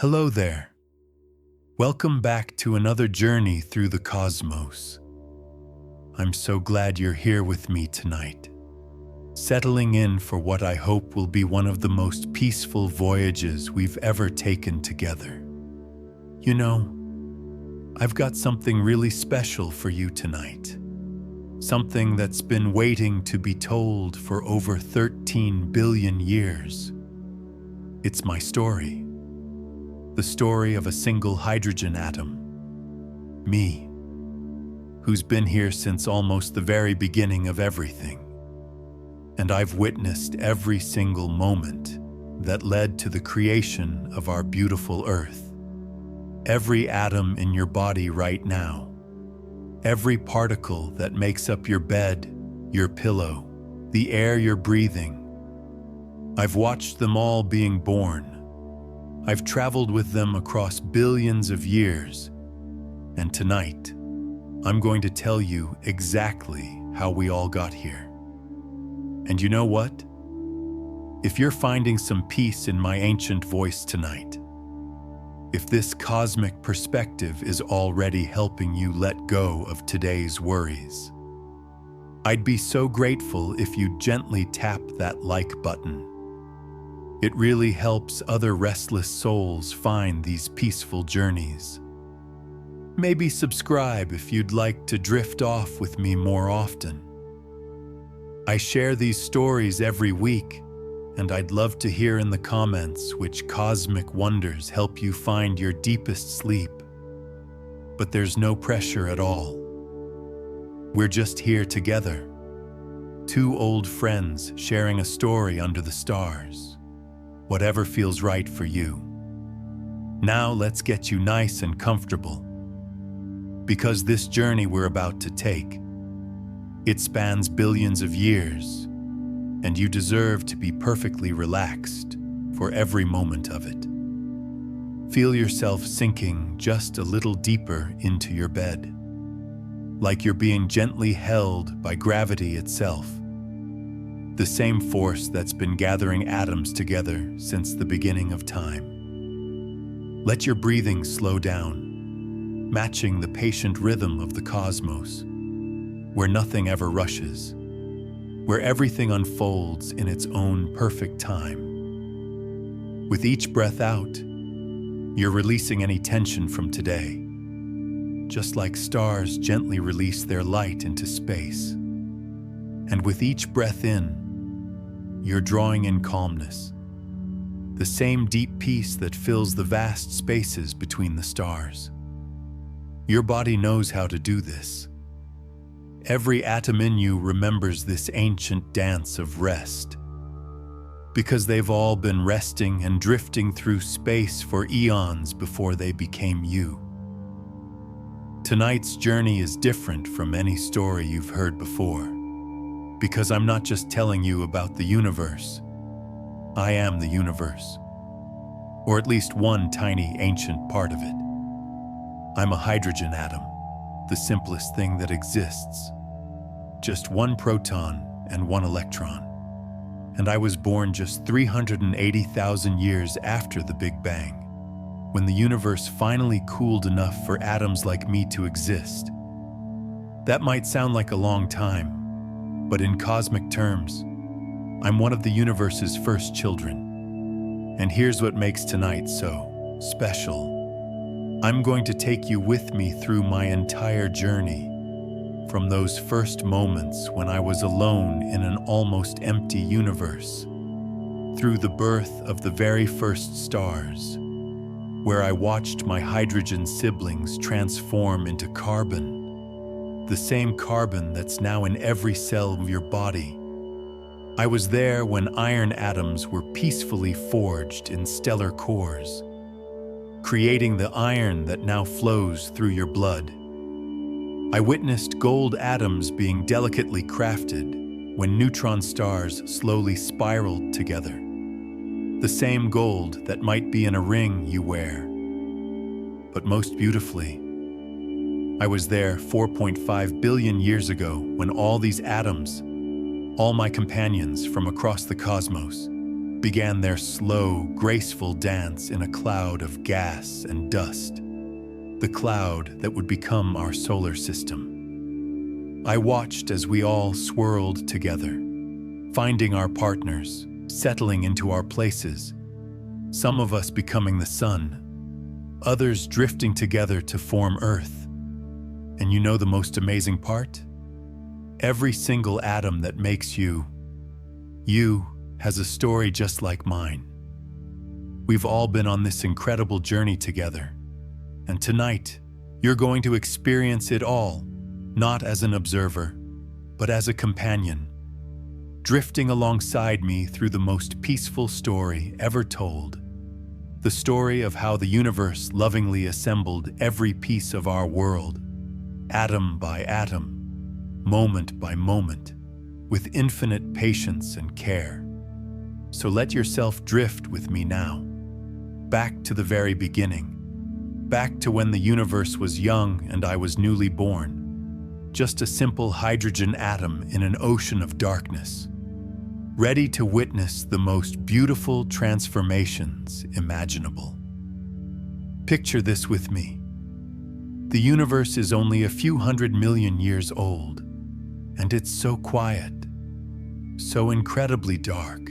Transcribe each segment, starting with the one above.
Hello there. Welcome back to another journey through the cosmos. I'm so glad you're here with me tonight, settling in for what I hope will be one of the most peaceful voyages we've ever taken together. You know, I've got something really special for you tonight. Something that's been waiting to be told for over 13 billion years. It's my story. The story of a single hydrogen atom. Me, who's been here since almost the very beginning of everything. And I've witnessed every single moment that led to the creation of our beautiful Earth. Every atom in your body right now. Every particle that makes up your bed, your pillow, the air you're breathing. I've watched them all being born. I've traveled with them across billions of years, and tonight, I'm going to tell you exactly how we all got here. And you know what? If you're finding some peace in my ancient voice tonight, if this cosmic perspective is already helping you let go of today's worries, I'd be so grateful if you gently tap that like button. It really helps other restless souls find these peaceful journeys. Maybe subscribe if you'd like to drift off with me more often. I share these stories every week, and I'd love to hear in the comments which cosmic wonders help you find your deepest sleep. But there's no pressure at all. We're just here together, two old friends sharing a story under the stars. Whatever feels right for you. Now let's get you nice and comfortable. Because this journey we're about to take, it spans billions of years, and you deserve to be perfectly relaxed for every moment of it. Feel yourself sinking just a little deeper into your bed, like you're being gently held by gravity itself. The same force that's been gathering atoms together since the beginning of time. Let your breathing slow down, matching the patient rhythm of the cosmos, where nothing ever rushes, where everything unfolds in its own perfect time. With each breath out, you're releasing any tension from today, just like stars gently release their light into space. And with each breath in, you're drawing in calmness, the same deep peace that fills the vast spaces between the stars. Your body knows how to do this. Every atom in you remembers this ancient dance of rest, because they've all been resting and drifting through space for eons before they became you. Tonight's journey is different from any story you've heard before. Because I'm not just telling you about the universe. I am the universe. Or at least one tiny ancient part of it. I'm a hydrogen atom, the simplest thing that exists. Just one proton and one electron. And I was born just 380,000 years after the Big Bang, when the universe finally cooled enough for atoms like me to exist. That might sound like a long time, but in cosmic terms, I'm one of the universe's first children. And here's what makes tonight so special. I'm going to take you with me through my entire journey, from those first moments when I was alone in an almost empty universe, through the birth of the very first stars, where I watched my hydrogen siblings transform into carbon, the same carbon that's now in every cell of your body. I was there when iron atoms were peacefully forged in stellar cores, creating the iron that now flows through your blood. I witnessed gold atoms being delicately crafted when neutron stars slowly spiraled together. The same gold that might be in a ring you wear. But most beautifully, I was there 4.5 billion years ago when all these atoms, all my companions from across the cosmos, began their slow, graceful dance in a cloud of gas and dust, the cloud that would become our solar system. I watched as we all swirled together, finding our partners, settling into our places, some of us becoming the sun, others drifting together to form Earth. And you know the most amazing part? Every single atom that makes you has a story just like mine. We've all been on this incredible journey together. And tonight, you're going to experience it all, not as an observer, but as a companion, drifting alongside me through the most peaceful story ever told. The story of how the universe lovingly assembled every piece of our world, atom by atom, moment by moment, with infinite patience and care. So let yourself drift with me now, back to the very beginning, back to when the universe was young and I was newly born, just a simple hydrogen atom in an ocean of darkness, ready to witness the most beautiful transformations imaginable. Picture this with me. The universe is only a few 100 million years old, and it's so quiet, so incredibly dark.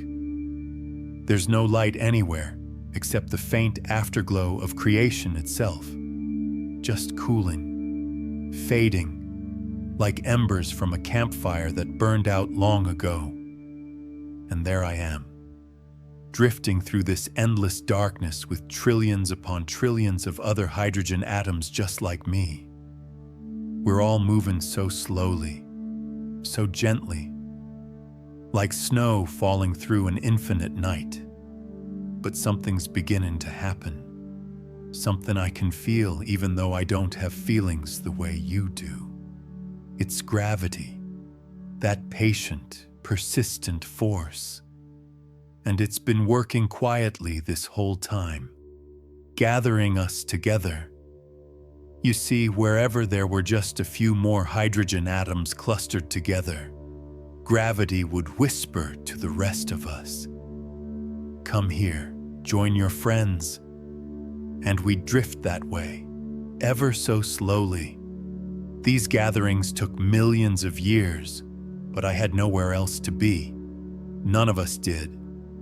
There's no light anywhere except the faint afterglow of creation itself, just cooling, fading, like embers from a campfire that burned out long ago. And there I am, drifting through this endless darkness with trillions upon trillions of other hydrogen atoms just like me. We're all moving so slowly, so gently, like snow falling through an infinite night. But something's beginning to happen. Something I can feel even though I don't have feelings the way you do. It's gravity, that patient, persistent force. And it's been working quietly this whole time, gathering us together. You see, wherever there were just a few more hydrogen atoms clustered together, gravity would whisper to the rest of us, "Come here, join your friends." And we'd drift that way, ever so slowly. These gatherings took millions of years, but I had nowhere else to be. None of us did.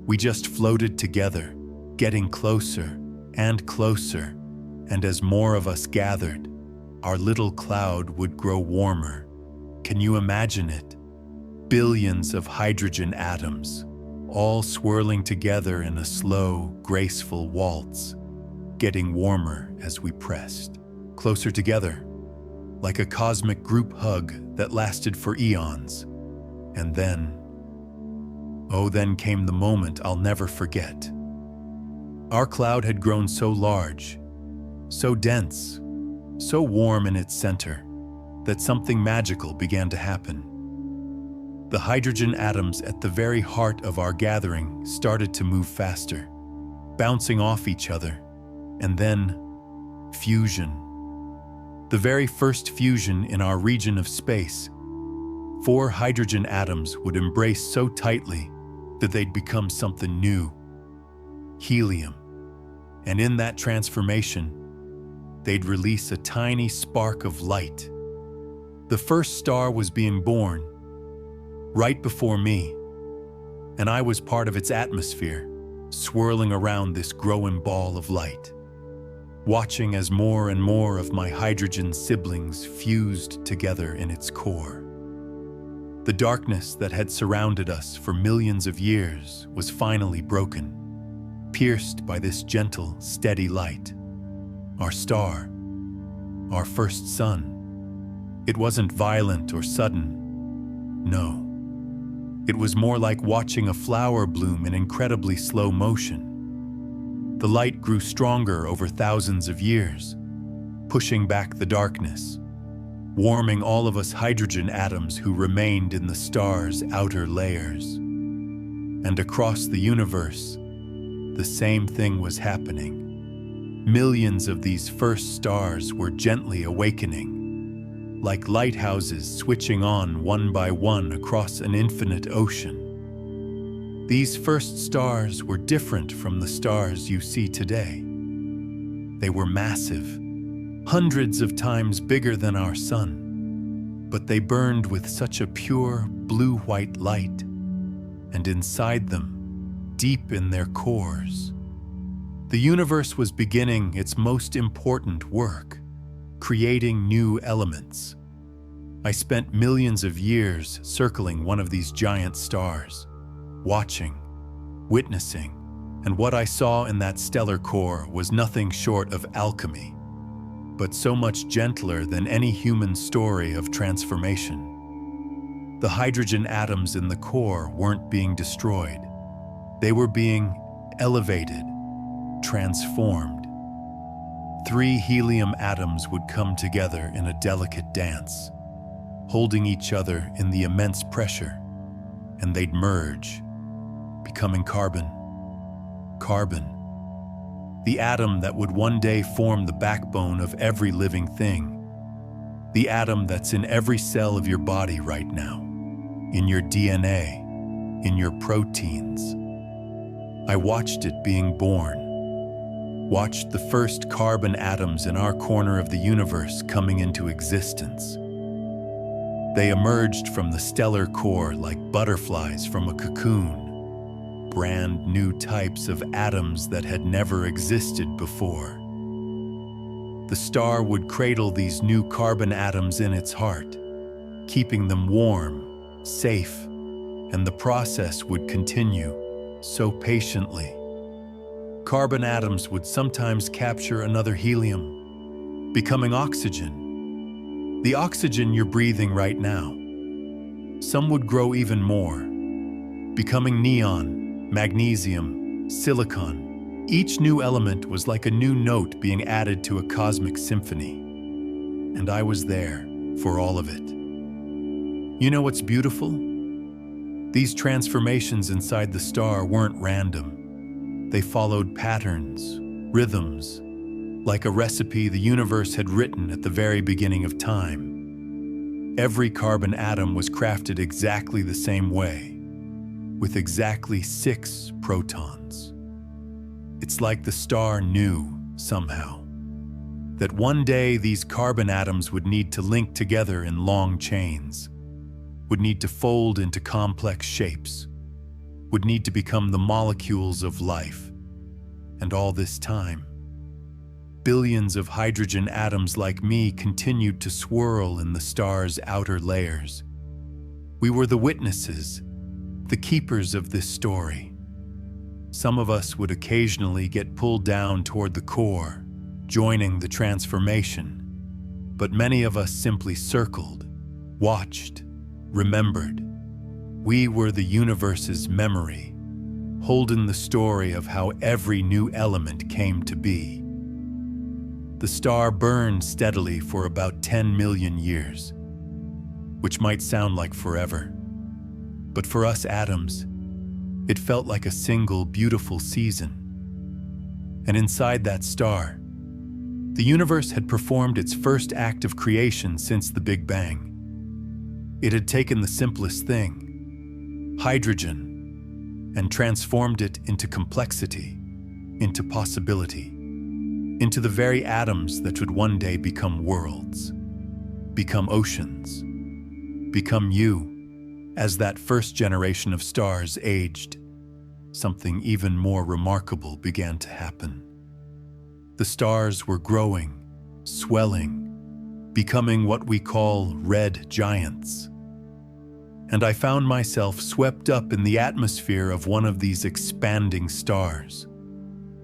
We just floated together, getting closer and closer, and as more of us gathered, our little cloud would grow warmer. Can you imagine it? Billions of hydrogen atoms, all swirling together in a slow, graceful waltz, getting warmer as we pressed, closer together, like a cosmic group hug that lasted for eons. And then, then came the moment I'll never forget. Our cloud had grown so large, so dense, so warm in its center, that something magical began to happen. The hydrogen atoms at the very heart of our gathering started to move faster, bouncing off each other, and then fusion. The very first fusion in our region of space. 4 hydrogen atoms would embrace so tightly that they'd become something new, helium. And in that transformation, they'd release a tiny spark of light. The first star was being born, right before me, and I was part of its atmosphere, swirling around this growing ball of light, watching as more and more of my hydrogen siblings fused together in its core. The darkness that had surrounded us for millions of years was finally broken, pierced by this gentle, steady light. Our star, our first sun. It wasn't violent or sudden. No. It was more like watching a flower bloom in incredibly slow motion. The light grew stronger over thousands of years, pushing back the darkness, warming all of us hydrogen atoms who remained in the star's outer layers. And across the universe, the same thing was happening. Millions of these first stars were gently awakening, like lighthouses switching on one by one across an infinite ocean. These first stars were different from the stars you see today. They were massive, hundreds of times bigger than our sun, but they burned with such a pure blue-white light, and inside them, deep in their cores, the universe was beginning its most important work, creating new elements. I spent millions of years circling one of these giant stars, watching, witnessing, and what I saw in that stellar core was nothing short of alchemy, but so much gentler than any human story of transformation. The hydrogen atoms in the core weren't being destroyed. They were being elevated, transformed. 3 helium atoms would come together in a delicate dance, holding each other in the immense pressure, and they'd merge, becoming carbon. Carbon, the atom that would one day form the backbone of every living thing, the atom that's in every cell of your body right now, in your DNA, in your proteins. I watched it being born, watched the first carbon atoms in our corner of the universe coming into existence. They emerged from the stellar core like butterflies from a cocoon, brand new types of atoms that had never existed before. The star would cradle these new carbon atoms in its heart, keeping them warm, safe, and the process would continue so patiently. Carbon atoms would sometimes capture another helium, becoming oxygen, the oxygen you're breathing right now. Some would grow even more, becoming neon, magnesium, silicon. Each new element was like a new note being added to a cosmic symphony. And I was there for all of it. You know what's beautiful? These transformations inside the star weren't random. They followed patterns, rhythms, like a recipe the universe had written at the very beginning of time. Every carbon atom was crafted exactly the same way, with exactly 6 protons. It's like the star knew, somehow, that one day these carbon atoms would need to link together in long chains, would need to fold into complex shapes, would need to become the molecules of life. And all this time, billions of hydrogen atoms like me continued to swirl in the star's outer layers. We were the witnesses, the keepers of this story. Some of us would occasionally get pulled down toward the core, joining the transformation, but many of us simply circled, watched, remembered. We were the universe's memory, holding the story of how every new element came to be. The star burned steadily for about 10 million years, which might sound like forever. But for us atoms, it felt like a single beautiful season. And inside that star, the universe had performed its first act of creation since the Big Bang. It had taken the simplest thing, hydrogen, and transformed it into complexity, into possibility, into the very atoms that would one day become worlds, become oceans, become you. As that first generation of stars aged, something even more remarkable began to happen. The stars were growing, swelling, becoming what we call red giants. And I found myself swept up in the atmosphere of one of these expanding stars,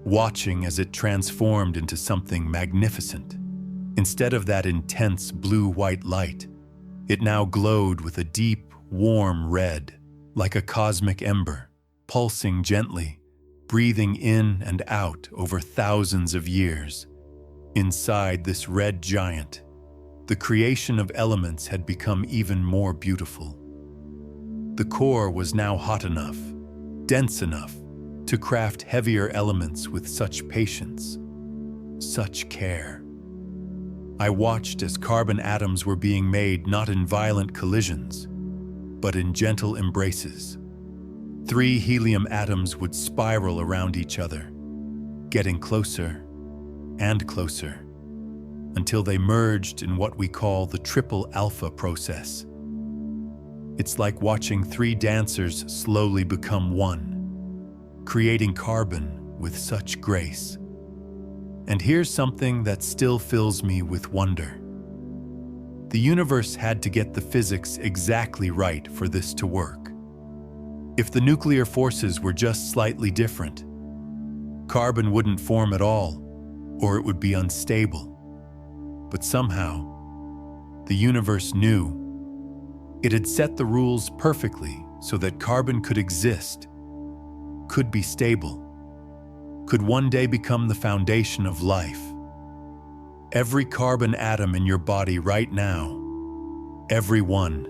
watching as it transformed into something magnificent. Instead of that intense blue-white light, it now glowed with a deep, warm red, like a cosmic ember, pulsing gently, breathing in and out over thousands of years. Inside this red giant, the creation of elements had become even more beautiful. The core was now hot enough, dense enough, to craft heavier elements with such patience, such care. I watched as carbon atoms were being made not in violent collisions, but in gentle embraces. 3 helium atoms would spiral around each other, getting closer and closer, until they merged in what we call the triple alpha process. It's like watching 3 dancers slowly become one, creating carbon with such grace. And here's something that still fills me with wonder. The universe had to get the physics exactly right for this to work. If the nuclear forces were just slightly different, carbon wouldn't form at all, or it would be unstable. But somehow, the universe knew. It had set the rules perfectly so that carbon could exist, could be stable, could one day become the foundation of life. Every carbon atom in your body right now, every one,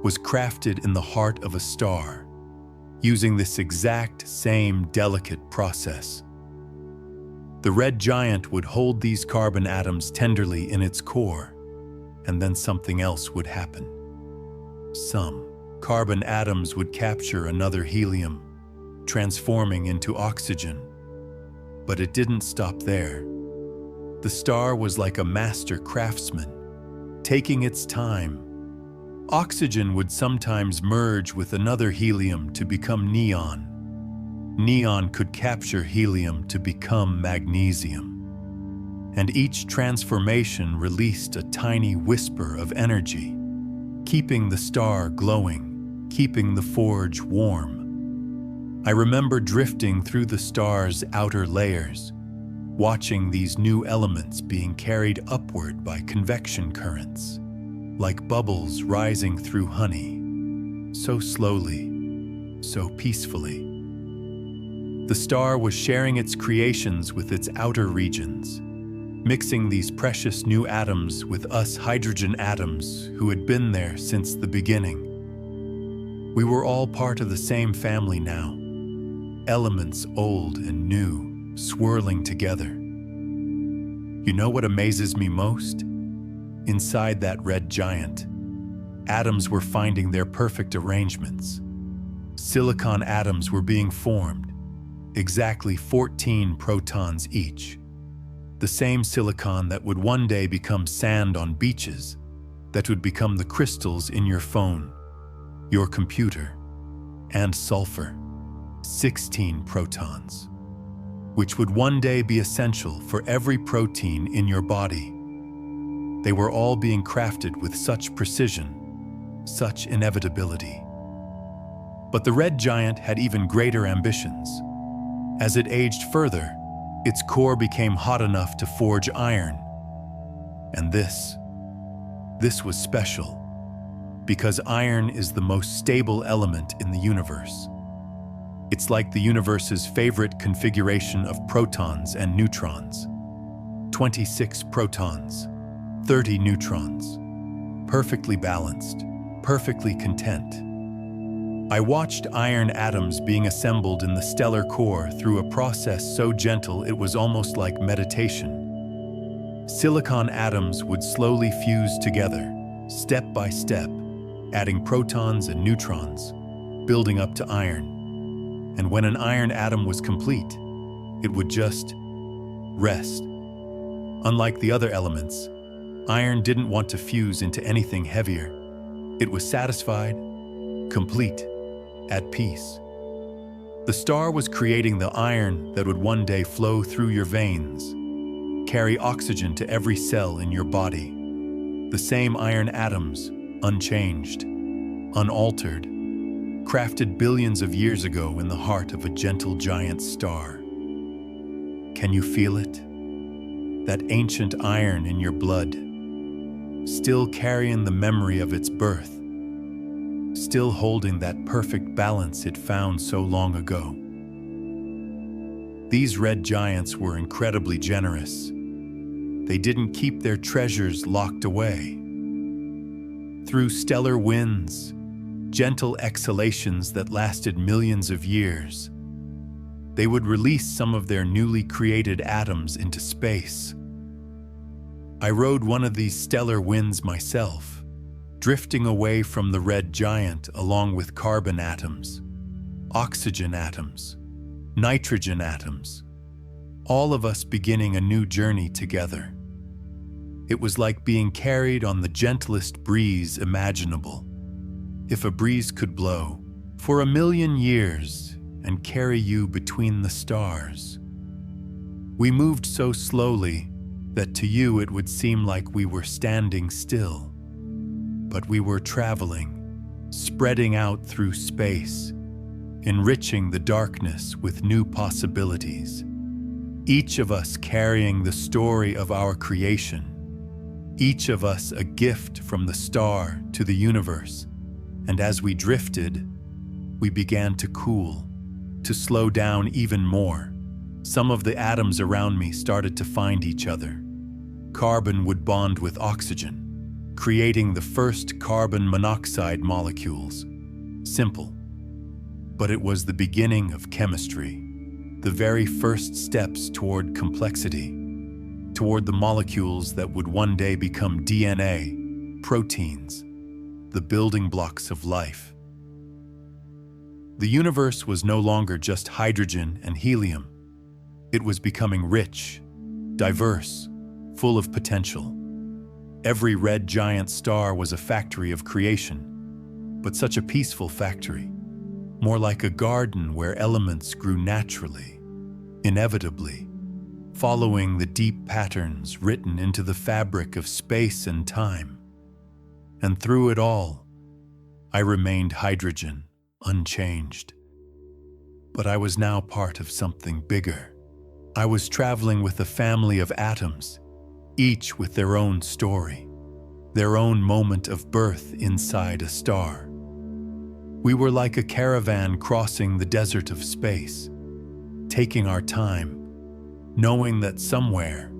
was crafted in the heart of a star, using this exact same delicate process. The red giant would hold these carbon atoms tenderly in its core, and then something else would happen. Some carbon atoms would capture another helium, transforming into oxygen. But it didn't stop there. The star was like a master craftsman, taking its time. Oxygen would sometimes merge with another helium to become neon. Neon could capture helium to become magnesium. And each transformation released a tiny whisper of energy, keeping the star glowing, keeping the forge warm. I remember drifting through the star's outer layers, watching these new elements being carried upward by convection currents, like bubbles rising through honey, so slowly, so peacefully. The star was sharing its creations with its outer regions, mixing these precious new atoms with us hydrogen atoms who had been there since the beginning. We were all part of the same family now, elements old and new, swirling together. You know what amazes me most? Inside that red giant, atoms were finding their perfect arrangements. Silicon atoms were being formed, exactly 14 protons each. The same silicon that would one day become sand on beaches, that would become the crystals in your phone, your computer, and sulfur, 16 protons, which would one day be essential for every protein in your body. They were all being crafted with such precision, such inevitability. But the red giant had even greater ambitions. As it aged further, its core became hot enough to forge iron. And this was special, because iron is the most stable element in the universe. It's like the universe's favorite configuration of protons and neutrons. 26 protons, 30 neutrons. Perfectly balanced, perfectly content. I watched iron atoms being assembled in the stellar core through a process so gentle it was almost like meditation. Silicon atoms would slowly fuse together, step by step, adding protons and neutrons, building up to iron. And when an iron atom was complete, it would just rest. Unlike the other elements, iron didn't want to fuse into anything heavier. It was satisfied, complete, at peace. The star was creating the iron that would one day flow through your veins, carry oxygen to every cell in your body. The same iron atoms, unchanged, unaltered, crafted billions of years ago in the heart of a gentle giant star. Can you feel it? That ancient iron in your blood, still carrying the memory of its birth, still holding that perfect balance it found so long ago. These red giants were incredibly generous. They didn't keep their treasures locked away. Through stellar winds, gentle exhalations that lasted millions of years, they would release some of their newly created atoms into space. I rode one of these stellar winds myself, drifting away from the red giant along with carbon atoms, oxygen atoms, nitrogen atoms, all of us beginning a new journey together. It was like being carried on the gentlest breeze imaginable. If a breeze could blow for 1,000,000 years and carry you between the stars. We moved so slowly that to you it would seem like we were standing still. But we were traveling, spreading out through space, enriching the darkness with new possibilities. Each of us carrying the story of our creation, each of us a gift from the star to the universe. And as we drifted, we began to cool, to slow down even more. Some of the atoms around me started to find each other. Carbon would bond with oxygen, creating the first carbon monoxide molecules. Simple, but it was the beginning of chemistry, the very first steps toward complexity, toward the molecules that would one day become DNA, proteins, the building blocks of life. The universe was no longer just hydrogen and helium. It was becoming rich, diverse, full of potential. Every red giant star was a factory of creation, but such a peaceful factory, more like a garden where elements grew naturally, inevitably, following the deep patterns written into the fabric of space and time. And through it all, I remained hydrogen, unchanged. But I was now part of something bigger. I was traveling with a family of atoms, each with their own story, their own moment of birth inside a star. We were like a caravan crossing the desert of space, taking our time, knowing that somewhere,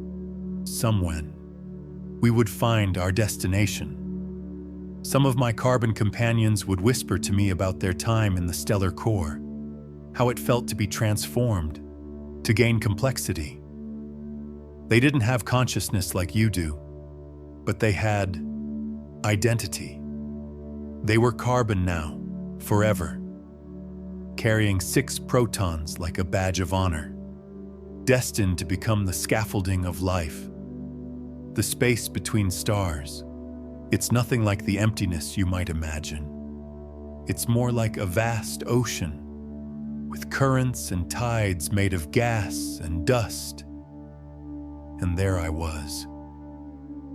somewhen, we would find our destination. Some of my carbon companions would whisper to me about their time in the stellar core, how it felt to be transformed, to gain complexity. They didn't have consciousness like you do, but they had identity. They were carbon now, forever, carrying 6 protons like a badge of honor, destined to become the scaffolding of life. The space between stars, it's nothing like the emptiness you might imagine. It's more like a vast ocean, with currents and tides made of gas and dust. And there I was,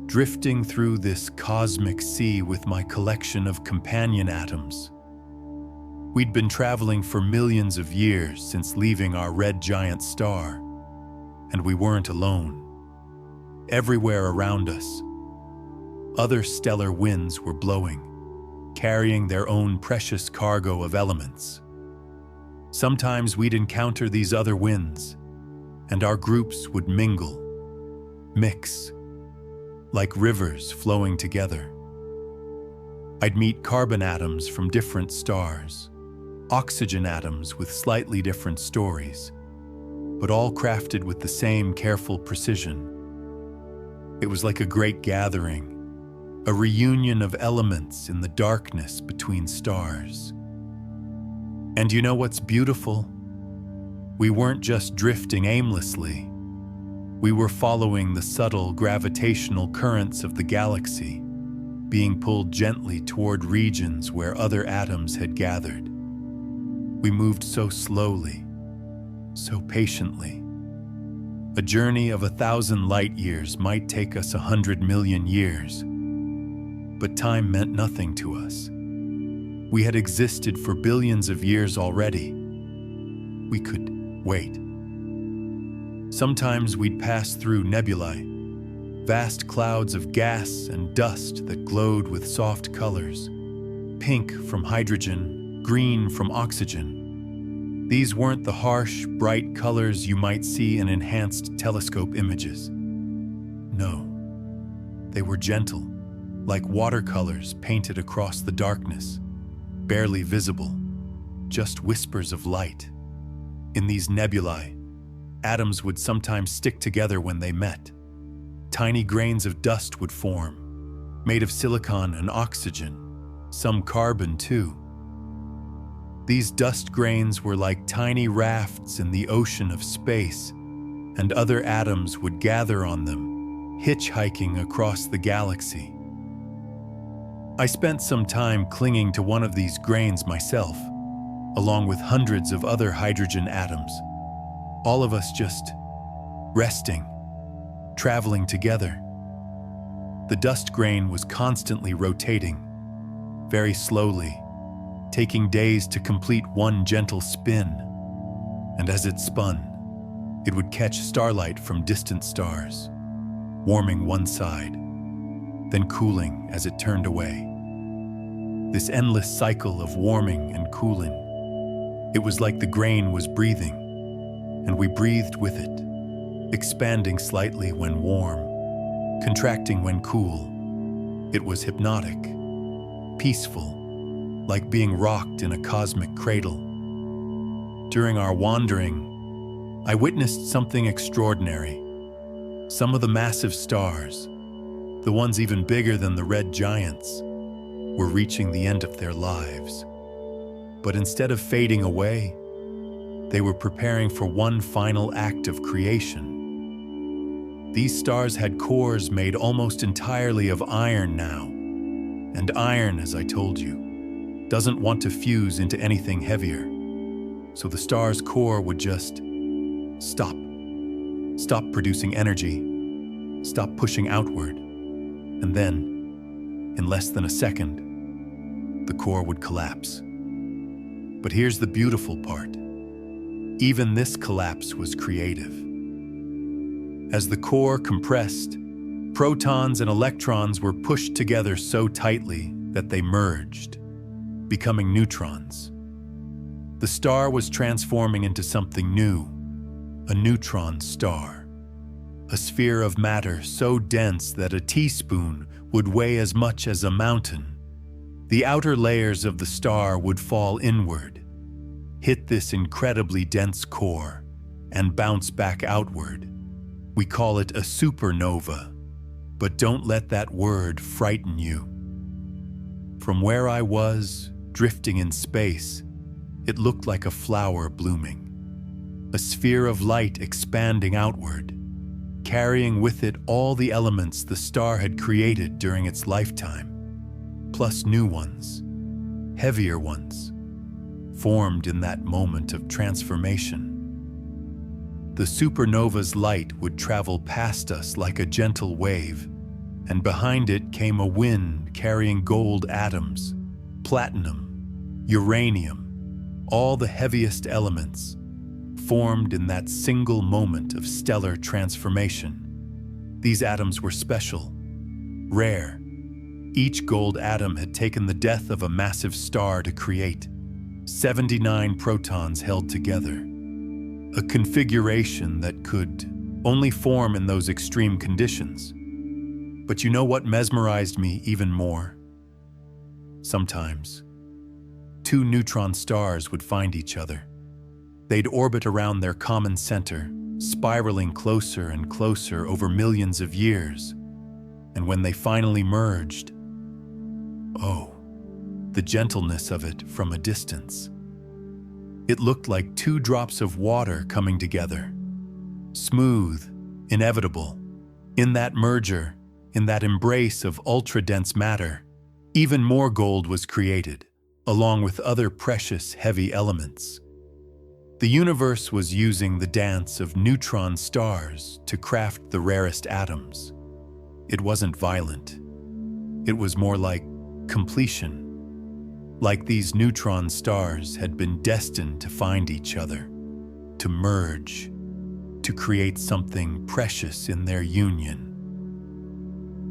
drifting through this cosmic sea with my collection of companion atoms. We'd been traveling for millions of years since leaving our red giant star, and we weren't alone. Everywhere around us, other stellar winds were blowing, carrying their own precious cargo of elements. Sometimes we'd encounter these other winds, and our groups would mingle, mix, like rivers flowing together. I'd meet carbon atoms from different stars, oxygen atoms with slightly different stories, but all crafted with the same careful precision. It was like a great gathering, a reunion of elements in the darkness between stars. And you know what's beautiful? We weren't just drifting aimlessly. We were following the subtle gravitational currents of the galaxy, being pulled gently toward regions where other atoms had gathered. We moved so slowly, so patiently. A journey of 1,000 light years might take us 100 million years, but time meant nothing to us. We had existed for billions of years already. We could wait. Sometimes we'd pass through nebulae, vast clouds of gas and dust that glowed with soft colors, pink from hydrogen, green from oxygen. These weren't the harsh, bright colors you might see in enhanced telescope images. No, they were gentle, like watercolors painted across the darkness, barely visible, just whispers of light. In these nebulae, atoms would sometimes stick together when they met. Tiny grains of dust would form, made of silicon and oxygen, some carbon too. These dust grains were like tiny rafts in the ocean of space, and other atoms would gather on them, hitchhiking across the galaxy. I spent some time clinging to one of these grains myself, along with hundreds of other hydrogen atoms, all of us just resting, traveling together. The dust grain was constantly rotating, very slowly, taking days to complete one gentle spin. And as it spun, it would catch starlight from distant stars, warming one side, then cooling as it turned away. This endless cycle of warming and cooling. It was like the grain was breathing, and we breathed with it, expanding slightly when warm, contracting when cool. It was hypnotic, peaceful, like being rocked in a cosmic cradle. During our wandering, I witnessed something extraordinary. Some of the massive stars, the ones even bigger than the red giants, were reaching the end of their lives. But instead of fading away, they were preparing for one final act of creation. These stars had cores made almost entirely of iron now. And iron, as I told you, doesn't want to fuse into anything heavier. So the star's core would just stop producing energy, stop pushing outward, and then, in less than a second, the core would collapse. But here's the beautiful part. Even this collapse was creative. As the core compressed, protons and electrons were pushed together so tightly that they merged, becoming neutrons. The star was transforming into something new, a neutron star, a sphere of matter so dense that a teaspoon would weigh as much as a mountain. The outer layers of the star would fall inward, hit this incredibly dense core, and bounce back outward. We call it a supernova, but don't let that word frighten you. From where I was, drifting in space, it looked like a flower blooming, a sphere of light expanding outward, carrying with it all the elements the star had created during its lifetime, plus new ones, heavier ones, formed in that moment of transformation. The supernova's light would travel past us like a gentle wave, and behind it came a wind carrying gold atoms, platinum, uranium, all the heaviest elements, formed in that single moment of stellar transformation. These atoms were special, rare. Each gold atom had taken the death of a massive star to create. 79 protons held together, a configuration that could only form in those extreme conditions. But you know what mesmerized me even more? Sometimes, two neutron stars would find each other. They'd orbit around their common center, spiraling closer and closer over millions of years. And when they finally merged, oh, the gentleness of it from a distance. It looked like two drops of water coming together. Smooth, inevitable. In that merger, in that embrace of ultra-dense matter, even more gold was created, along with other precious heavy elements. The universe was using the dance of neutron stars to craft the rarest atoms. It wasn't violent. It was more like completion. Like these neutron stars had been destined to find each other, to merge, to create something precious in their union.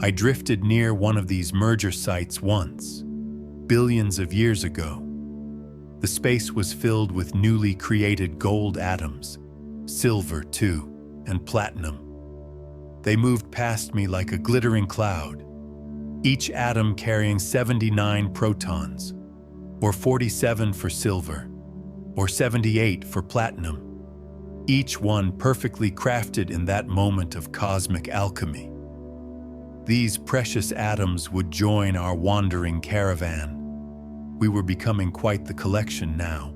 I drifted near one of these merger sites once, billions of years ago. The space was filled with newly created gold atoms, silver too, and platinum. They moved past me like a glittering cloud, each atom carrying 79 protons, or 47 for silver, or 78 for platinum, each one perfectly crafted in that moment of cosmic alchemy. These precious atoms would join our wandering caravan, We were becoming quite the collection now.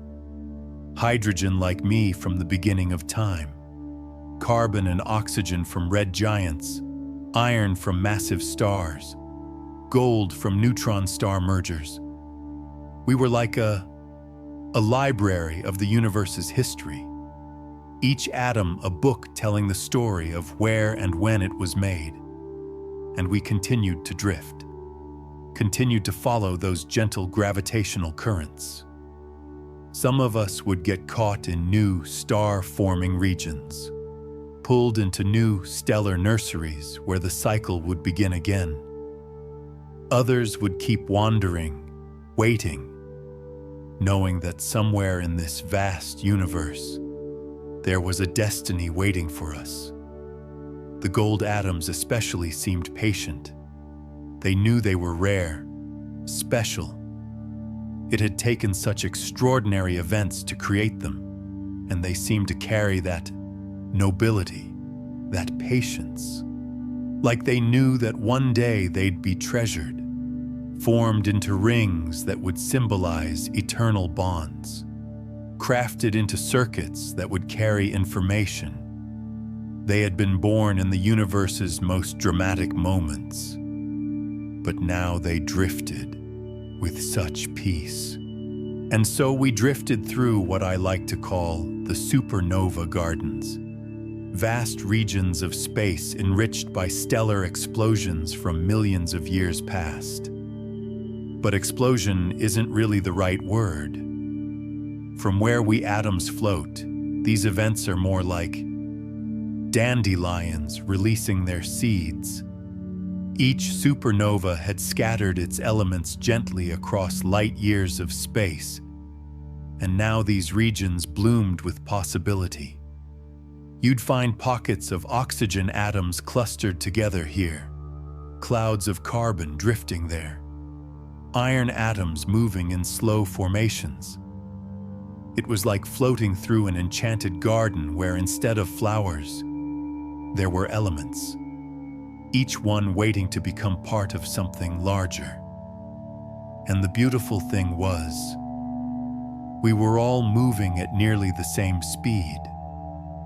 Hydrogen like me from the beginning of time. Carbon and oxygen from red giants. Iron from massive stars. Gold from neutron star mergers. We were like a library of the universe's history. Each atom a book telling the story of where and when it was made. And we continued to drift. Continued to follow those gentle gravitational currents. Some of us would get caught in new star-forming regions, pulled into new stellar nurseries where the cycle would begin again. Others would keep wandering, waiting, knowing that somewhere in this vast universe, there was a destiny waiting for us. The gold atoms especially seemed patient. They knew they were rare, special. It had taken such extraordinary events to create them, and they seemed to carry that nobility, that patience. Like they knew that one day they'd be treasured, formed into rings that would symbolize eternal bonds, crafted into circuits that would carry information. They had been born in the universe's most dramatic moments, but now they drifted with such peace. And so we drifted through what I like to call the supernova gardens, vast regions of space enriched by stellar explosions from millions of years past. But explosion isn't really the right word. From where we atoms float, these events are more like dandelions releasing their seeds. Each supernova had scattered its elements gently across light years of space, and now these regions bloomed with possibility. You'd find pockets of oxygen atoms clustered together here, clouds of carbon drifting there, iron atoms moving in slow formations. It was like floating through an enchanted garden where instead of flowers, there were elements, each one waiting to become part of something larger. And the beautiful thing was, we were all moving at nearly the same speed,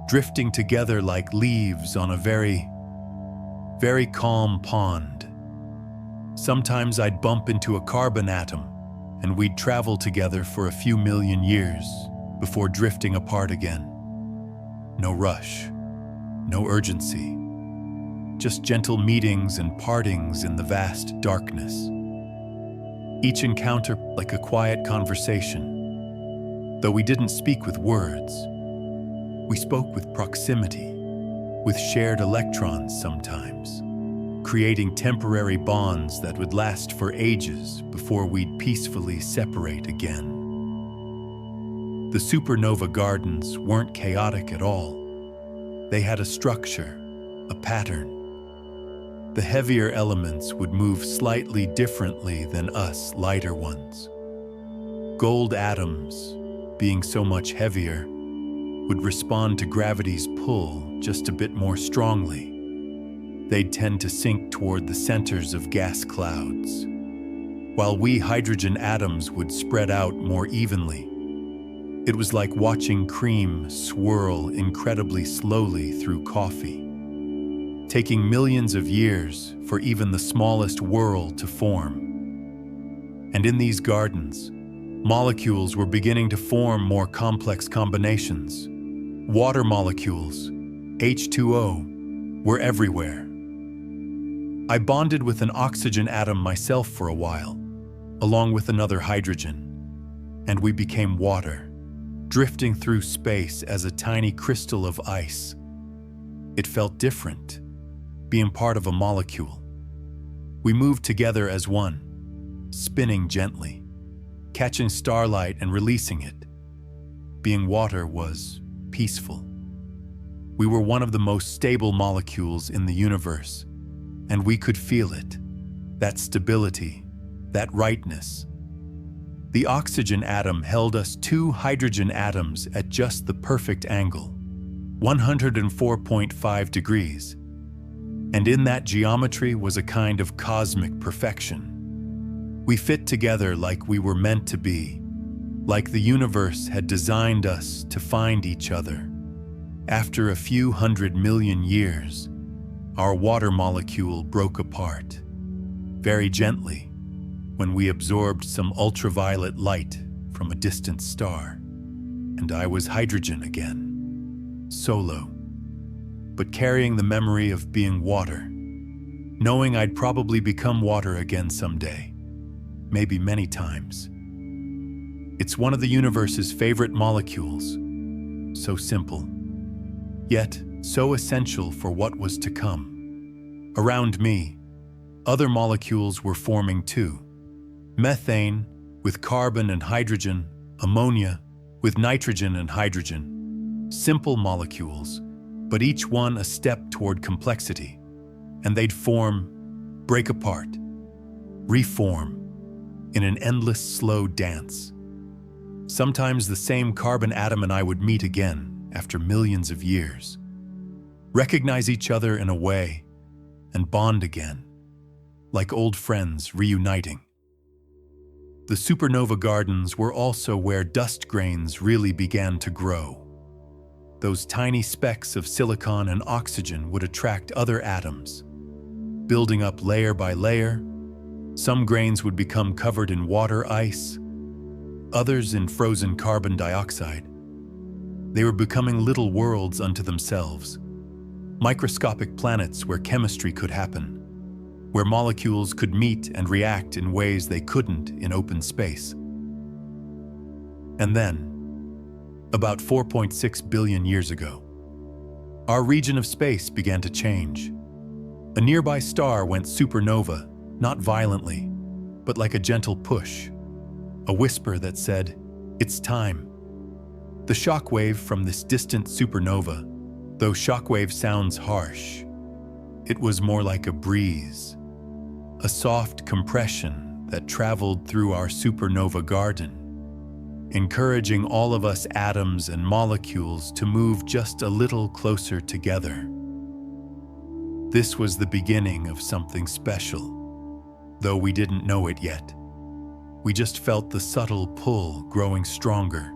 drifting together like leaves on a very, very calm pond. Sometimes I'd bump into a carbon atom, and we'd travel together for a few million years before drifting apart again. No rush, no urgency, just gentle meetings and partings in the vast darkness. Each encounter like a quiet conversation. Though we didn't speak with words, we spoke with proximity, with shared electrons sometimes, creating temporary bonds that would last for ages before we'd peacefully separate again. The supernova gardens weren't chaotic at all. They had a structure, a pattern. The heavier elements would move slightly differently than us lighter ones. Gold atoms, being so much heavier, would respond to gravity's pull just a bit more strongly. They'd tend to sink toward the centers of gas clouds, while we hydrogen atoms would spread out more evenly. It was like watching cream swirl incredibly slowly through coffee, taking millions of years for even the smallest whirl to form. And in these gardens, molecules were beginning to form more complex combinations. Water molecules, H2O, were everywhere. I bonded with an oxygen atom myself for a while, along with another hydrogen, and we became water, drifting through space as a tiny crystal of ice. It felt different, being part of a molecule. We moved together as one, spinning gently, catching starlight and releasing it. Being water was peaceful. We were one of the most stable molecules in the universe, and we could feel it, that stability, that rightness. The oxygen atom held us two hydrogen atoms at just the perfect angle, 104.5 degrees. And in that geometry was a kind of cosmic perfection. We fit together like we were meant to be, like the universe had designed us to find each other. After a few 100 million years, our water molecule broke apart, very gently, when we absorbed some ultraviolet light from a distant star. And I was hydrogen again, solo, but carrying the memory of being water, knowing I'd probably become water again someday, maybe many times. It's one of the universe's favorite molecules, so simple, yet so essential for what was to come. Around me, other molecules were forming too. Methane with carbon and hydrogen, ammonia with nitrogen and hydrogen. Simple molecules, but each one a step toward complexity. And they'd form, break apart, reform, in an endless slow dance. Sometimes the same carbon atom and I would meet again after millions of years, recognize each other in a way, and bond again, like old friends reuniting. The supernova gardens were also where dust grains really began to grow. Those tiny specks of silicon and oxygen would attract other atoms, building up layer by layer. Some grains would become covered in water ice, others in frozen carbon dioxide. They were becoming little worlds unto themselves, microscopic planets where chemistry could happen, where molecules could meet and react in ways they couldn't in open space. And then, about 4.6 billion years ago, our region of space began to change. A nearby star went supernova, not violently, but like a gentle push, a whisper that said, "It's time." The shockwave from this distant supernova, though shockwave sounds harsh, it was more like a breeze, a soft compression that traveled through our supernova garden, encouraging all of us atoms and molecules to move just a little closer together. This was the beginning of something special, though we didn't know it yet. We just felt the subtle pull growing stronger.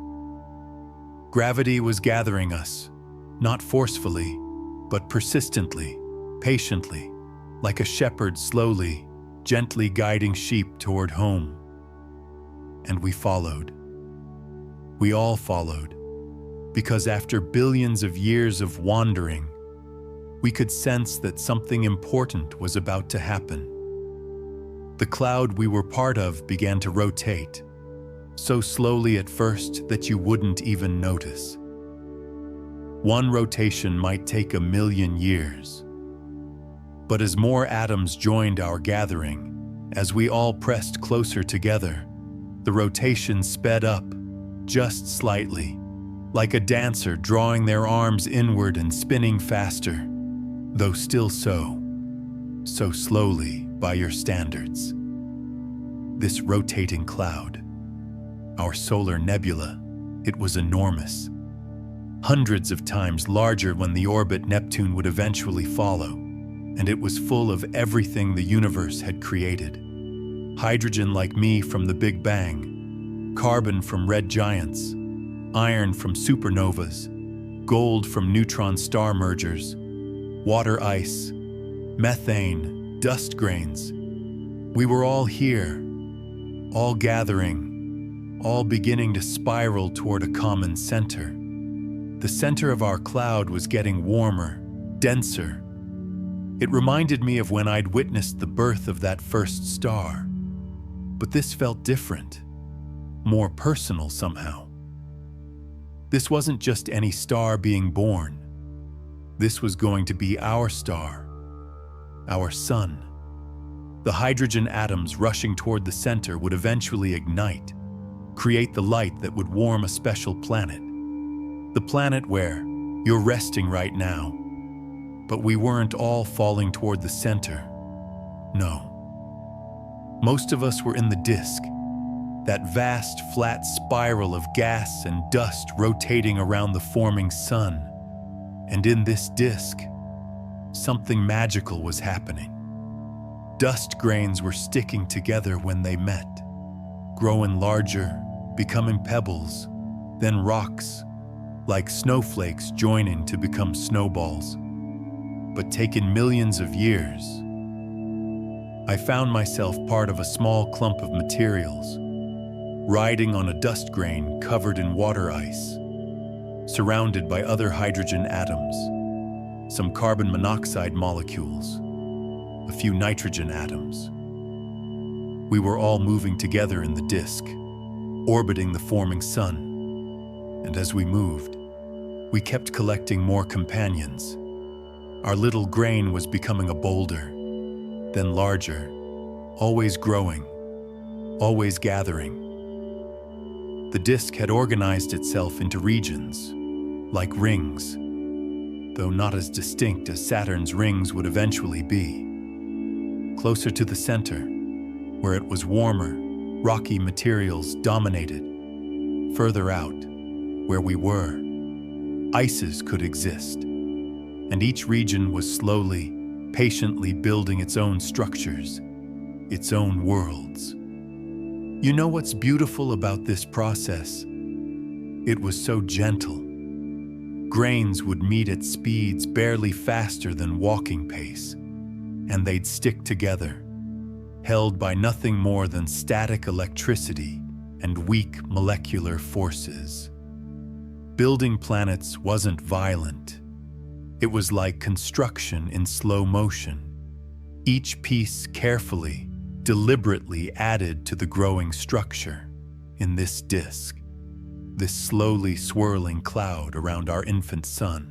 Gravity was gathering us, not forcefully, but persistently, patiently, like a shepherd slowly, gently guiding sheep toward home. And we followed. We all followed, because after billions of years of wandering, we could sense that something important was about to happen. The cloud we were part of began to rotate, so slowly at first that you wouldn't even notice. One rotation might take 1,000,000 years. But as more atoms joined our gathering, as we all pressed closer together, the rotation sped up, just slightly, like a dancer drawing their arms inward and spinning faster, though still so slowly by your standards. This rotating cloud, our solar nebula, it was enormous, hundreds of times larger when the orbit Neptune would eventually follow, and it was full of everything the universe had created. Hydrogen like me from the Big Bang, carbon from red giants, iron from supernovas, gold from neutron star mergers, water ice, methane, dust grains. We were all here, all gathering, all beginning to spiral toward a common center. The center of our cloud was getting warmer, denser. It reminded me of when I'd witnessed the birth of that first star. But this felt different, more personal somehow. This wasn't just any star being born. This was going to be our star, our sun. The hydrogen atoms rushing toward the center would eventually ignite, create the light that would warm a special planet. The planet where you're resting right now. But we weren't all falling toward the center. No. Most of us were in the disk, that vast, flat spiral of gas and dust rotating around the forming sun. And in this disk, something magical was happening. Dust grains were sticking together when they met, growing larger, becoming pebbles, then rocks, like snowflakes joining to become snowballs. But taken millions of years, I found myself part of a small clump of materials, riding on a dust grain covered in water ice, surrounded by other hydrogen atoms, some carbon monoxide molecules, a few nitrogen atoms. We were all moving together in the disk, orbiting the forming sun. And as we moved, we kept collecting more companions. Our little grain was becoming a boulder, then larger, always growing, always gathering. The disk had organized itself into regions, like rings, though not as distinct as Saturn's rings would eventually be. Closer to the center, where it was warmer, rocky materials dominated. Further out, where we were, ices could exist, and each region was slowly, patiently building its own structures, its own worlds. You know what's beautiful about this process? It was so gentle. Grains would meet at speeds barely faster than walking pace, and they'd stick together, held by nothing more than static electricity and weak molecular forces. Building planets wasn't violent. It was like construction in slow motion, each piece carefully, deliberately added to the growing structure in this disk, this slowly swirling cloud around our infant sun.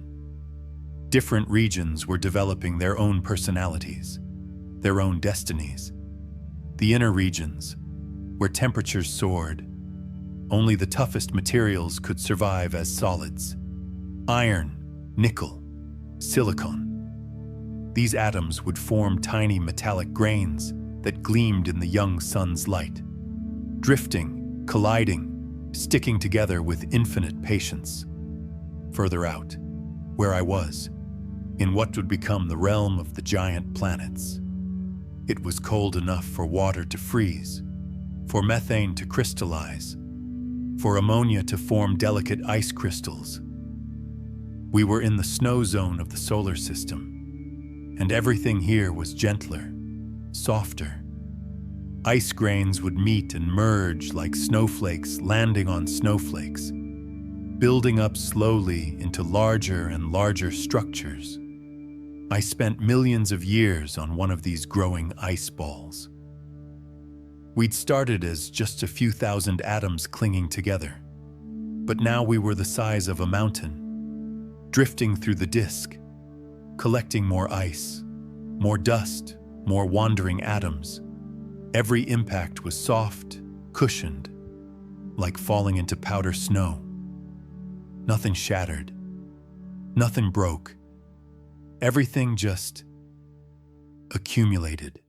Different regions were developing their own personalities, their own destinies. The inner regions, where temperatures soared, only the toughest materials could survive as solids. Iron, nickel, silicon. These atoms would form tiny metallic grains that gleamed in the young sun's light, drifting, colliding, sticking together with infinite patience. Further out, where I was, in what would become the realm of the giant planets, it was cold enough for water to freeze, for methane to crystallize, for ammonia to form delicate ice crystals. We were in the snow zone of the solar system, and everything here was gentler, softer. Ice grains would meet and merge like snowflakes landing on snowflakes, building up slowly into larger and larger structures. I spent millions of years on one of these growing ice balls. We'd started as just a few thousand atoms clinging together, but now we were the size of a mountain, drifting through the disk, collecting more ice, more dust, more wandering atoms. Every impact was soft, cushioned, like falling into powder snow. Nothing shattered, nothing broke. Everything just accumulated.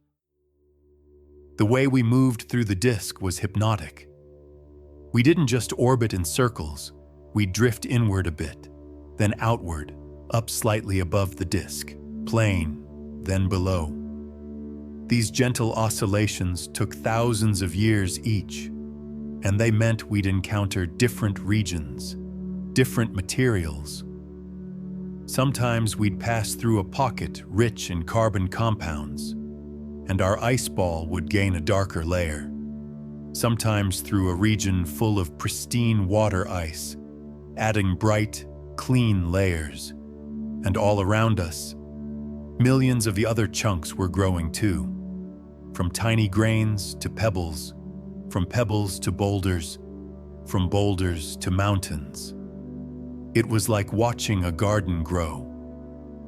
The way we moved through the disk was hypnotic. We didn't just orbit in circles, we'd drift inward a bit, then outward, up slightly above the disk, plane, then below. These gentle oscillations took thousands of years each, and they meant we'd encounter different regions, different materials. Sometimes we'd pass through a pocket rich in carbon compounds, and our ice ball would gain a darker layer. Sometimes through a region full of pristine water ice, adding bright, clean layers. And all around us, millions of the other chunks were growing too. From tiny grains to pebbles, from pebbles to boulders, from boulders to mountains. It was like watching a garden grow,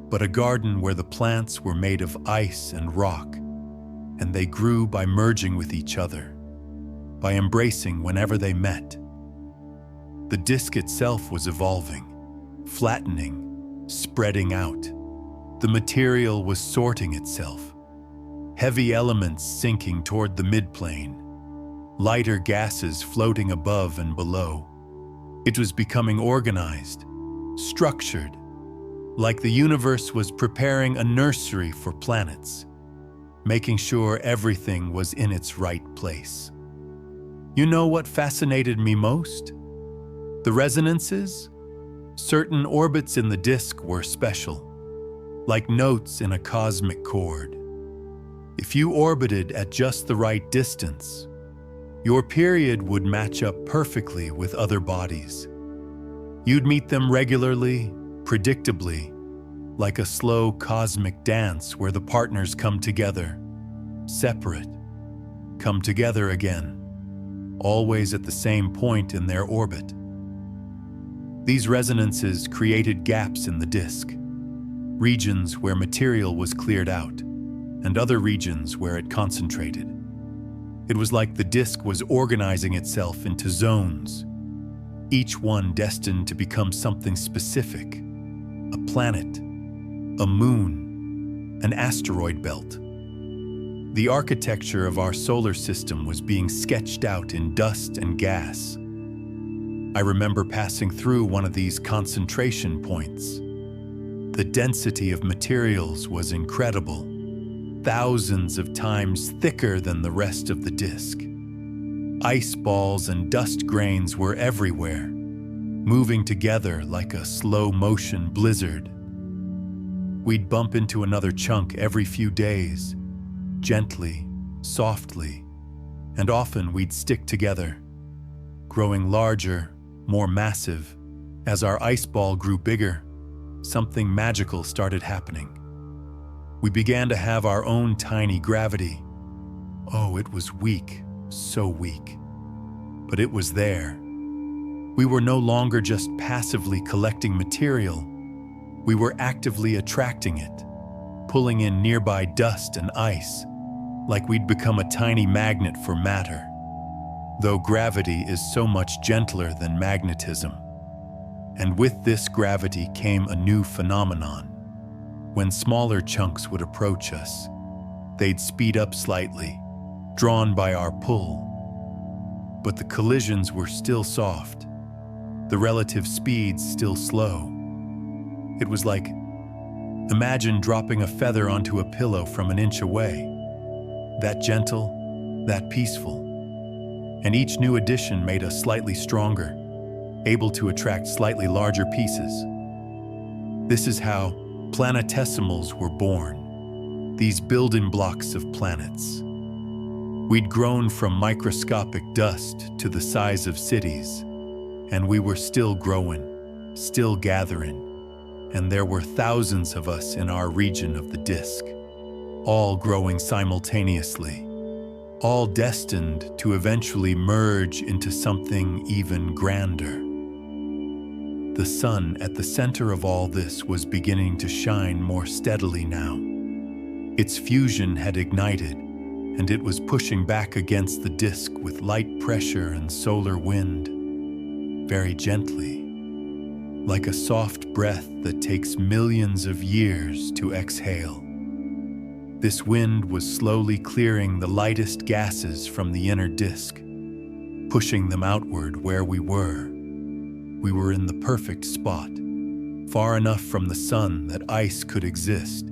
but a garden where the plants were made of ice and rock, and they grew by merging with each other, by embracing whenever they met. The disk itself was evolving, flattening, spreading out. The material was sorting itself, heavy elements sinking toward the midplane, lighter gases floating above and below. It was becoming organized, structured, like the universe was preparing a nursery for planets. making sure everything was in its right place. You know what fascinated me most? The resonances? Certain orbits in the disk were special, like notes in a cosmic chord. If you orbited at just the right distance, your period would match up perfectly with other bodies. You'd meet them regularly, predictably, like a slow cosmic dance where the partners come together, separate, come together again, always at the same point in their orbit. These resonances created gaps in the disk, regions where material was cleared out, and other regions where it concentrated. It was like the disk was organizing itself into zones, each one destined to become something specific: a planet, a moon, an asteroid belt. The architecture of our solar system was being sketched out in dust and gas. I remember passing through one of these concentration points. The density of materials was incredible, thousands of times thicker than the rest of the disk. Ice balls and dust grains were everywhere, moving together like a slow-motion blizzard. We'd bump into another chunk every few days, gently, softly, and often we'd stick together, growing larger, more massive. As our ice ball grew bigger, something magical started happening. We began to have our own tiny gravity. Oh, it was weak, so weak. But it was there. We were no longer just passively collecting material. We were actively attracting it, pulling in nearby dust and ice, like we'd become a tiny magnet for matter. Though gravity is so much gentler than magnetism. And with this gravity came a new phenomenon. When smaller chunks would approach us, they'd speed up slightly, drawn by our pull. But the collisions were still soft, the relative speeds still slow. It was like, imagine dropping a feather onto a pillow from an inch away. That gentle, that peaceful. And each new addition made us slightly stronger, able to attract slightly larger pieces. This is how planetesimals were born, these building blocks of planets. We'd grown from microscopic dust to the size of cities, and we were still growing, still gathering, and there were thousands of us in our region of the disk, all growing simultaneously, all destined to eventually merge into something even grander. The sun at the center of all this was beginning to shine more steadily now. Its fusion had ignited, and it was pushing back against the disk with light pressure and solar wind, very gently, like a soft breath that takes millions of years to exhale. This wind was slowly clearing the lightest gases from the inner disk, pushing them outward where we were. We were in the perfect spot, far enough from the sun that ice could exist,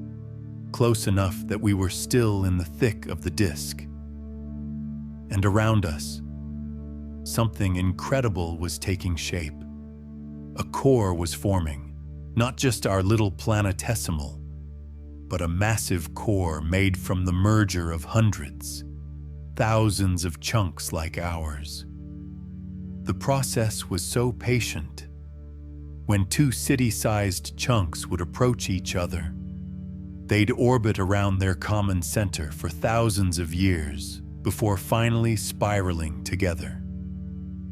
close enough that we were still in the thick of the disk. And around us, something incredible was taking shape. A core was forming, not just our little planetesimal, but a massive core made from the merger of hundreds, thousands of chunks like ours. The process was so patient. When two city-sized chunks would approach each other, they'd orbit around their common center for thousands of years before finally spiraling together,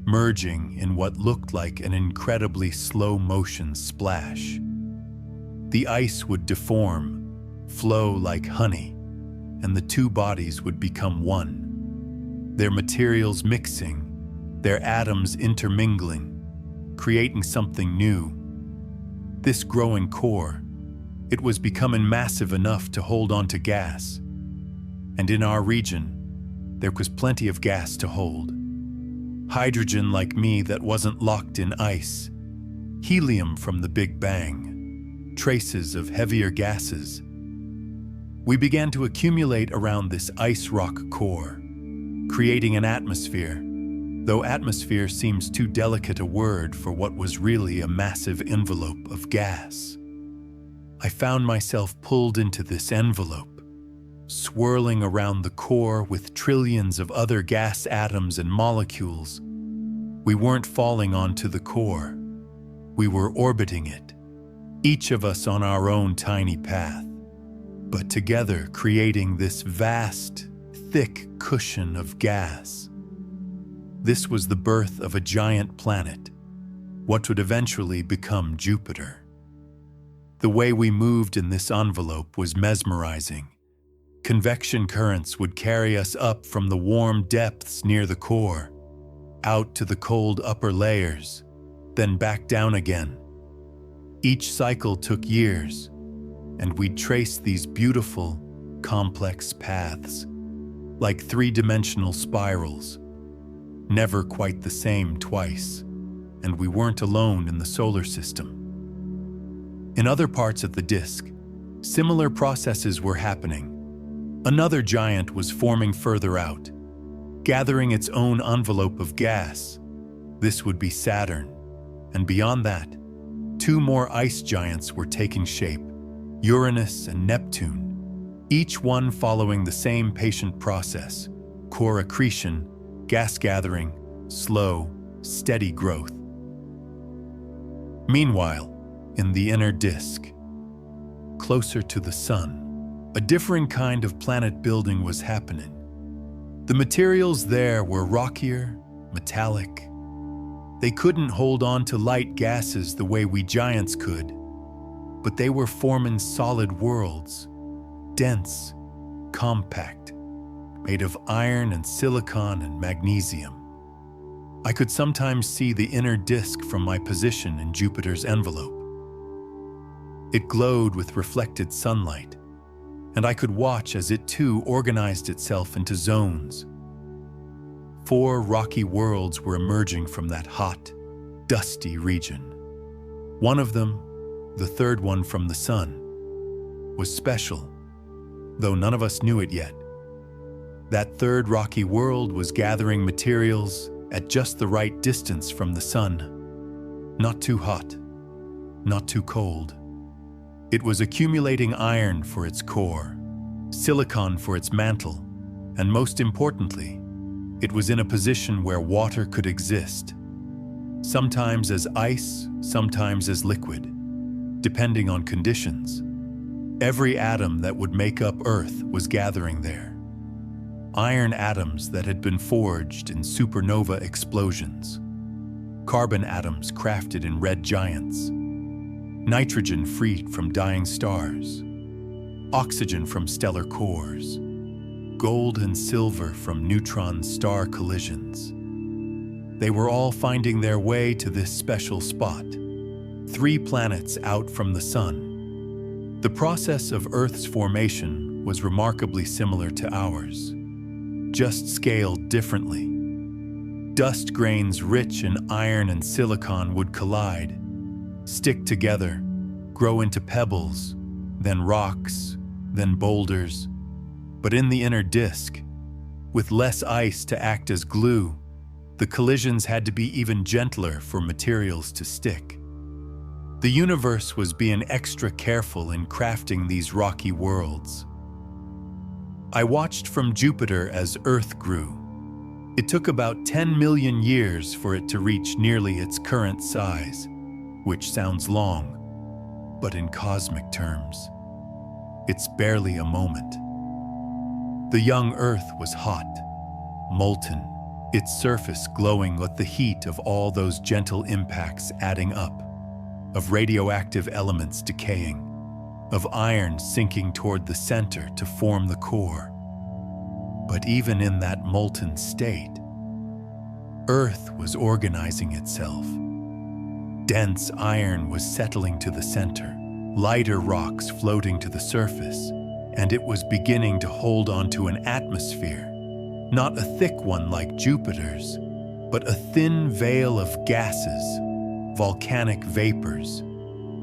merging in what looked like an incredibly slow-motion splash. The ice would deform, flow like honey, and the two bodies would become one, their materials mixing, their atoms intermingling, creating something new. This growing core, it was becoming massive enough to hold onto gas, and in our region, there was plenty of gas to hold. Hydrogen like me that wasn't locked in ice, helium from the Big Bang, traces of heavier gases. We began to accumulate around this ice rock core, creating an atmosphere, though atmosphere seems too delicate a word for what was really a massive envelope of gas. I found myself pulled into this envelope, swirling around the core with trillions of other gas atoms and molecules. We weren't falling onto the core. We were orbiting it, each of us on our own tiny path, but together creating this vast, thick cushion of gas. This was the birth of a giant planet, what would eventually become Jupiter. The way we moved in this envelope was mesmerizing. Convection currents would carry us up from the warm depths near the core, out to the cold upper layers, then back down again. Each cycle took years, and we'd trace these beautiful, complex paths, like three-dimensional spirals, never quite the same twice, and we weren't alone in the solar system. In other parts of the disk, similar processes were happening. Another giant was forming further out, gathering its own envelope of gas. This would be Saturn, and beyond that, two more ice giants were taking shape, Uranus and Neptune, each one following the same patient process: core accretion, gas gathering, slow, steady growth. Meanwhile, in the inner disk, closer to the Sun, a different kind of planet building was happening. The materials there were rockier, metallic. They couldn't hold on to light gases the way we giants could, but they were forming solid worlds, dense, compact, made of iron and silicon and magnesium. I could sometimes see the inner disk from my position in Jupiter's envelope. It glowed with reflected sunlight, and I could watch as it too organized itself into zones. 4 rocky worlds were emerging from that hot, dusty region. One of them, the third one from the Sun, was special, though none of us knew it yet. That third rocky world was gathering materials at just the right distance from the Sun. Not too hot, not too cold. It was accumulating iron for its core, silicon for its mantle, and most importantly, it was in a position where water could exist, sometimes as ice, sometimes as liquid, depending on conditions. Every atom that would make up Earth was gathering there. Iron atoms that had been forged in supernova explosions, carbon atoms crafted in red giants, nitrogen freed from dying stars, oxygen from stellar cores, gold and silver from neutron star collisions. They were all finding their way to this special spot, 3 planets out from the Sun. The process of Earth's formation was remarkably similar to ours, just scaled differently. Dust grains rich in iron and silicon would collide, stick together, grow into pebbles, then rocks, then boulders. But in the inner disk, with less ice to act as glue, the collisions had to be even gentler for materials to stick. The universe was being extra careful in crafting these rocky worlds. I watched from Jupiter as Earth grew. It took about 10 million years for it to reach nearly its current size, which sounds long, but in cosmic terms, it's barely a moment. The young Earth was hot, molten, its surface glowing with the heat of all those gentle impacts adding up, of radioactive elements decaying, of iron sinking toward the center to form the core. But even in that molten state, Earth was organizing itself. Dense iron was settling to the center, lighter rocks floating to the surface, and it was beginning to hold onto an atmosphere, not a thick one like Jupiter's, but a thin veil of gases, volcanic vapors,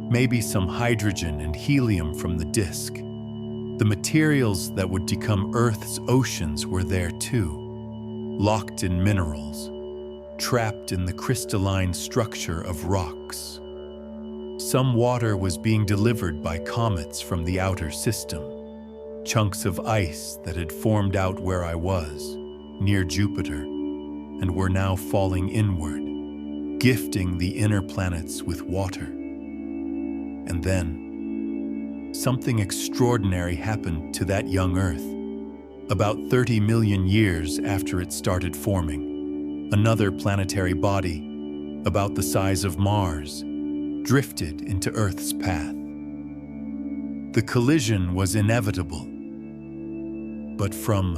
maybe some hydrogen and helium from the disk. The materials that would become Earth's oceans were there too, locked in minerals, trapped in the crystalline structure of rocks. Some water was being delivered by comets from the outer system, chunks of ice that had formed out where I was, near Jupiter, and were now falling inward, gifting the inner planets with water. And then, something extraordinary happened to that young Earth. About 30 million years after it started forming, another planetary body, about the size of Mars, drifted into Earth's path. The collision was inevitable, but from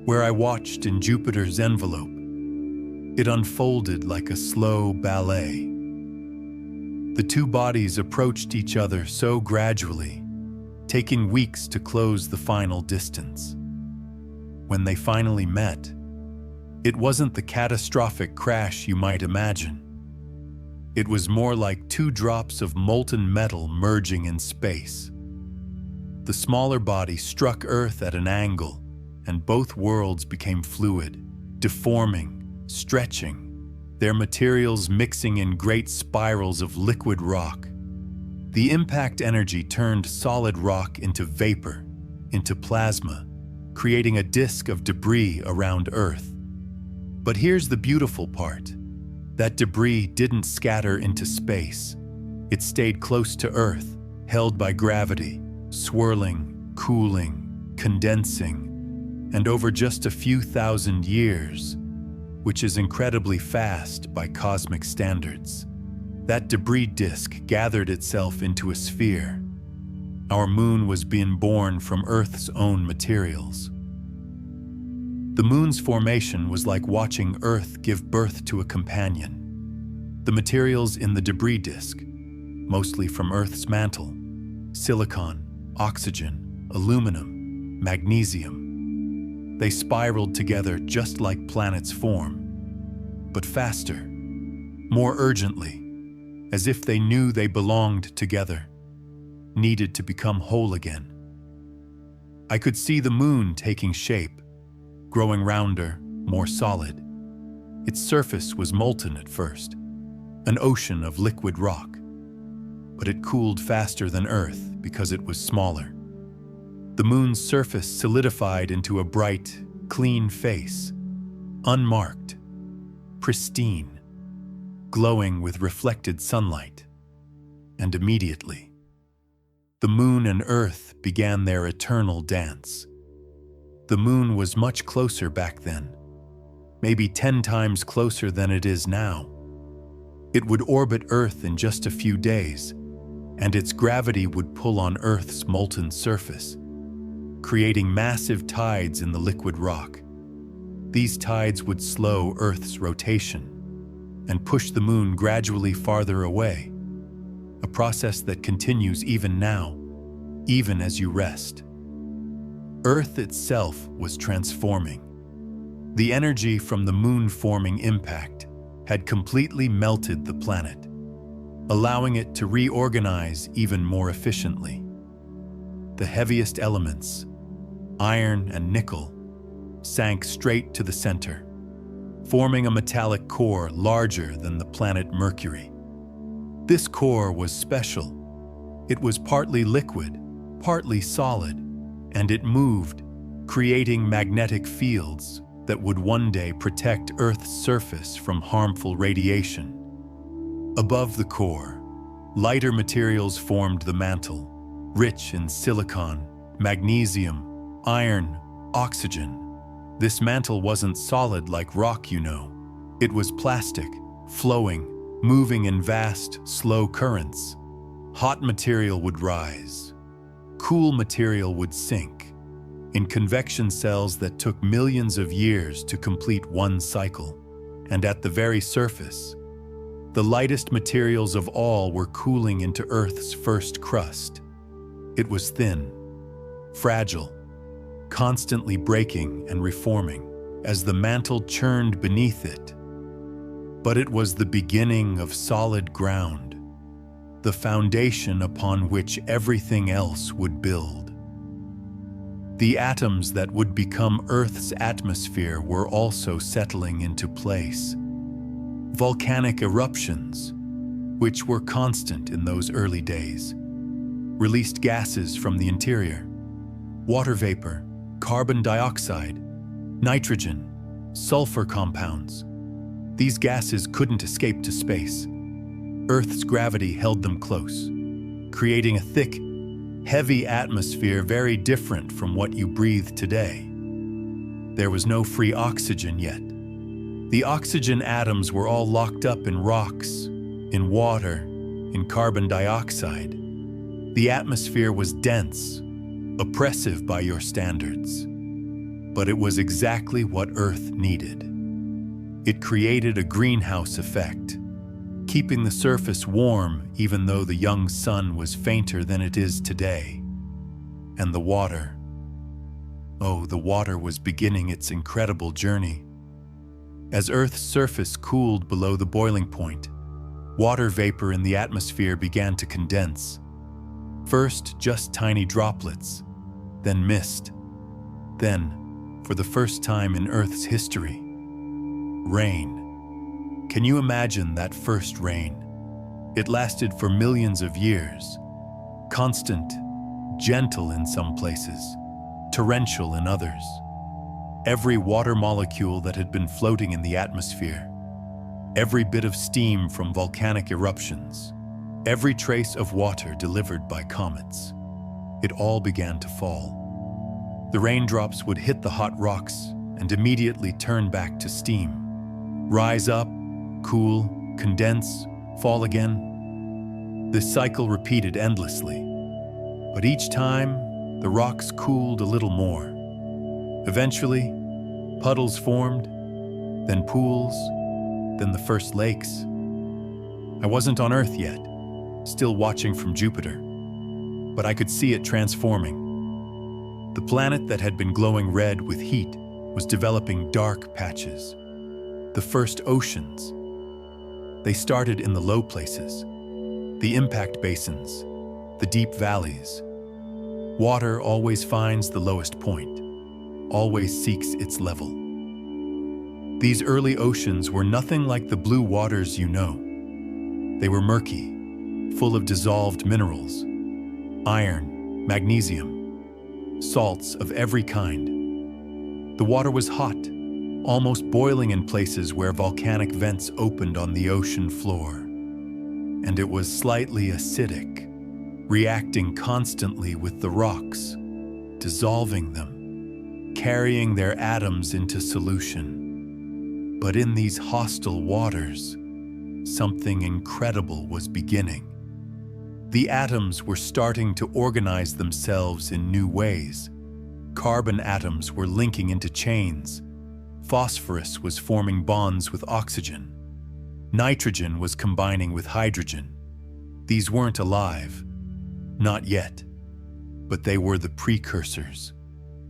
where I watched in Jupiter's envelope, it unfolded like a slow ballet. The two bodies approached each other so gradually, taking weeks to close the final distance. When they finally met, it wasn't the catastrophic crash you might imagine. It was more like two drops of molten metal merging in space. The smaller body struck Earth at an angle, and both worlds became fluid, deforming, stretching, their materials mixing in great spirals of liquid rock. The impact energy turned solid rock into vapor, into plasma, creating a disk of debris around Earth. But here's the beautiful part. That debris didn't scatter into space. It stayed close to Earth, held by gravity, swirling, cooling, condensing, and over just a few thousand years, which is incredibly fast by cosmic standards, that debris disk gathered itself into a sphere. Our moon was being born from Earth's own materials. The moon's formation was like watching Earth give birth to a companion. The materials in the debris disk, mostly from Earth's mantle, silicon, oxygen, aluminum, magnesium, they spiraled together just like planets form, but faster, more urgently, as if they knew they belonged together, needed to become whole again. I could see the moon taking shape, growing rounder, more solid. Its surface was molten at first, an ocean of liquid rock, but it cooled faster than Earth because it was smaller. The moon's surface solidified into a bright, clean face, unmarked, pristine, glowing with reflected sunlight. And immediately, the moon and Earth began their eternal dance. The moon was much closer back then, maybe 10 times closer than it is now. It would orbit Earth in just a few days, and its gravity would pull on Earth's molten surface, creating massive tides in the liquid rock. These tides would slow Earth's rotation and push the moon gradually farther away, a process that continues even now, even as you rest. Earth itself was transforming. The energy from the moon-forming impact had completely melted the planet, allowing it to reorganize even more efficiently. The heaviest elements, iron and nickel, sank straight to the center, forming a metallic core larger than the planet Mercury. This core was special. It was partly liquid, partly solid, and it moved, creating magnetic fields that would one day protect Earth's surface from harmful radiation. Above the core, lighter materials formed the mantle, rich in silicon, magnesium, iron, oxygen. This mantle wasn't solid like rock, you know. It was plastic, flowing, moving in vast, slow currents. Hot material would rise. Cool material would sink, in convection cells that took millions of years to complete one cycle. And at the very surface, the lightest materials of all were cooling into Earth's first crust. It was thin, fragile, constantly breaking and reforming as the mantle churned beneath it. But it was the beginning of solid ground, the foundation upon which everything else would build. The atoms that would become Earth's atmosphere were also settling into place. Volcanic eruptions, which were constant in those early days, released gases from the interior: water vapor, carbon dioxide, nitrogen, sulfur compounds. These gases couldn't escape to space. Earth's gravity held them close, creating a thick, heavy atmosphere very different from what you breathe today. There was no free oxygen yet. The oxygen atoms were all locked up in rocks, in water, in carbon dioxide. The atmosphere was dense, oppressive by your standards. But it was exactly what Earth needed. It created a greenhouse effect, keeping the surface warm even though the young sun was fainter than it is today. And the water. Oh, the water was beginning its incredible journey. As Earth's surface cooled below the boiling point, water vapor in the atmosphere began to condense. First, just tiny droplets, then mist, then, for the first time in Earth's history, rain. Can you imagine that first rain? It lasted for millions of years, constant, gentle in some places, torrential in others. Every water molecule that had been floating in the atmosphere, every bit of steam from volcanic eruptions, every trace of water delivered by comets, it all began to fall. The raindrops would hit the hot rocks and immediately turn back to steam. Rise up, cool, condense, fall again. This cycle repeated endlessly. But each time, the rocks cooled a little more. Eventually, puddles formed, then pools, then the first lakes. I wasn't on Earth yet, still watching from Jupiter, but I could see it transforming. The planet that had been glowing red with heat was developing dark patches. The first oceans. They started in the low places, the impact basins, the deep valleys. Water always finds the lowest point, always seeks its level. These early oceans were nothing like the blue waters you know. They were murky, full of dissolved minerals, iron, magnesium, salts of every kind. The water was hot, almost boiling in places where volcanic vents opened on the ocean floor. And it was slightly acidic, reacting constantly with the rocks, dissolving them, carrying their atoms into solution. But in these hostile waters, something incredible was beginning. The atoms were starting to organize themselves in new ways. Carbon atoms were linking into chains. Phosphorus was forming bonds with oxygen. Nitrogen was combining with hydrogen. These weren't alive, not yet, but they were the precursors,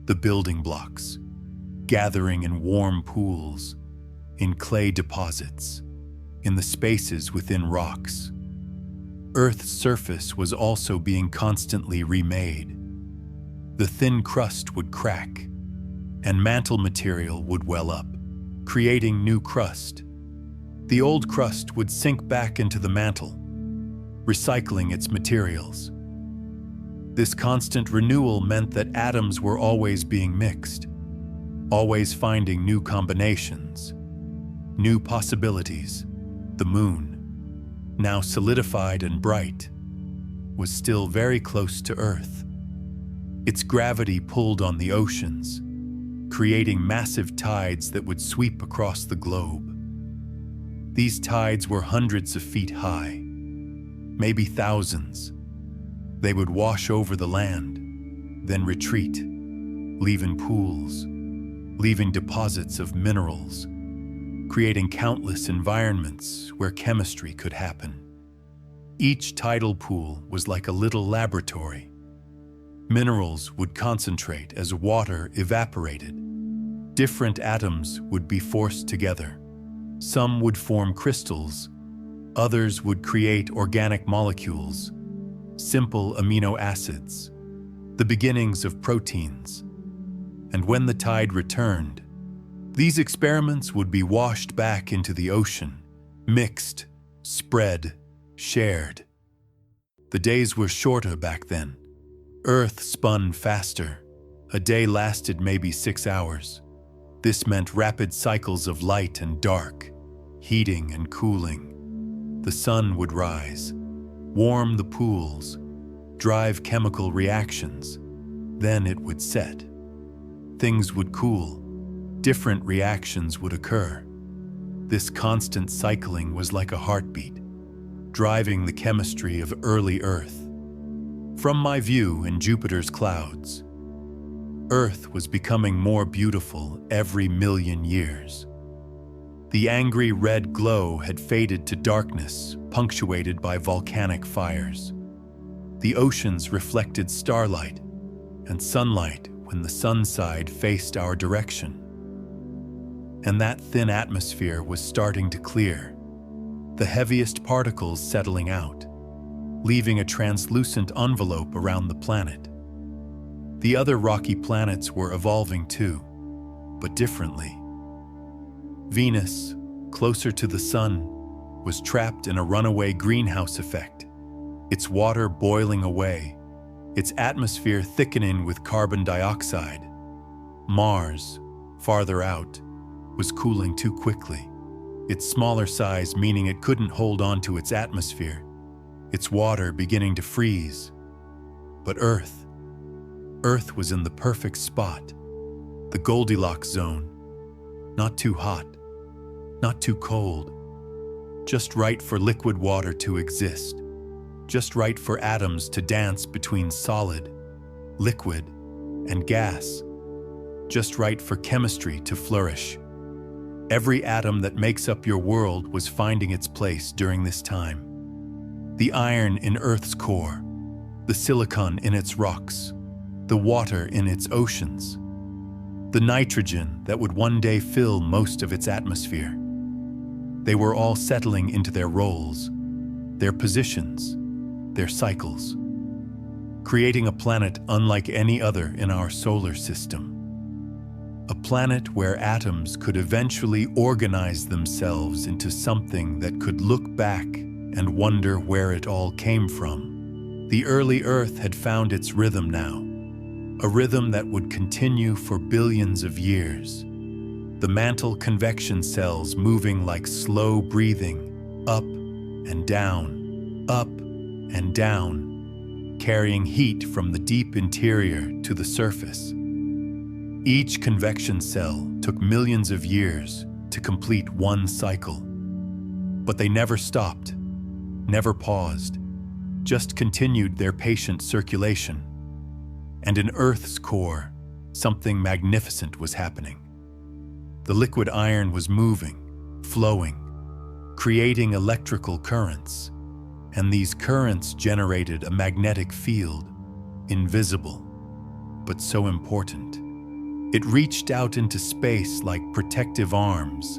the building blocks, gathering in warm pools, in clay deposits, in the spaces within rocks. Earth's surface was also being constantly remade. The thin crust would crack, and mantle material would well up, creating new crust. The old crust would sink back into the mantle, recycling its materials. This constant renewal meant that atoms were always being mixed, always finding new combinations, new possibilities. The moon, now solidified and bright, was still very close to Earth. Its gravity pulled on the oceans, creating massive tides that would sweep across the globe. These tides were hundreds of feet high, maybe thousands. They would wash over the land, then retreat, leaving pools, leaving deposits of minerals, creating countless environments where chemistry could happen. Each tidal pool was like a little laboratory. Minerals would concentrate as water evaporated. Different atoms would be forced together. Some would form crystals, others would create organic molecules, simple amino acids, the beginnings of proteins, And when the tide returned, these experiments would be washed back into the ocean, mixed, spread, shared. The days were shorter back then. Earth spun faster. A day lasted maybe 6 hours. This meant rapid cycles of light and dark, heating and cooling. The sun would rise, warm the pools, drive chemical reactions. Then it would set. Things would cool. Different reactions would occur. This constant cycling was like a heartbeat, driving the chemistry of early Earth. From my view in Jupiter's clouds, Earth was becoming more beautiful every million years. The angry red glow had faded to darkness, punctuated by volcanic fires. The oceans reflected starlight and sunlight when the sun side faced our direction. And that thin atmosphere was starting to clear, the heaviest particles settling out, leaving a translucent envelope around the planet. The other rocky planets were evolving too, but differently. Venus, closer to the sun, was trapped in a runaway greenhouse effect, its water boiling away, its atmosphere thickening with carbon dioxide. Mars, farther out, was cooling too quickly, its smaller size meaning it couldn't hold on to its atmosphere, its water beginning to freeze. But Earth was in the perfect spot, the Goldilocks zone. Not too hot, not too cold, just right for liquid water to exist, just right for atoms to dance between solid, liquid, and gas, just right for chemistry to flourish. Every atom that makes up your world was finding its place during this time. The iron in Earth's core, the silicon in its rocks, the water in its oceans, the nitrogen that would one day fill most of its atmosphere. They were all settling into their roles, their positions, their cycles, creating a planet unlike any other in our solar system. A planet where atoms could eventually organize themselves into something that could look back and wonder where it all came from. The early Earth had found its rhythm now, a rhythm that would continue for billions of years. The mantle convection cells moving like slow breathing, up and down, carrying heat from the deep interior to the surface. Each convection cell took millions of years to complete one cycle. But they never stopped, never paused, just continued their patient circulation. And in Earth's core, something magnificent was happening. The liquid iron was moving, flowing, creating electrical currents, and these currents generated a magnetic field, invisible, but so important. It reached out into space like protective arms,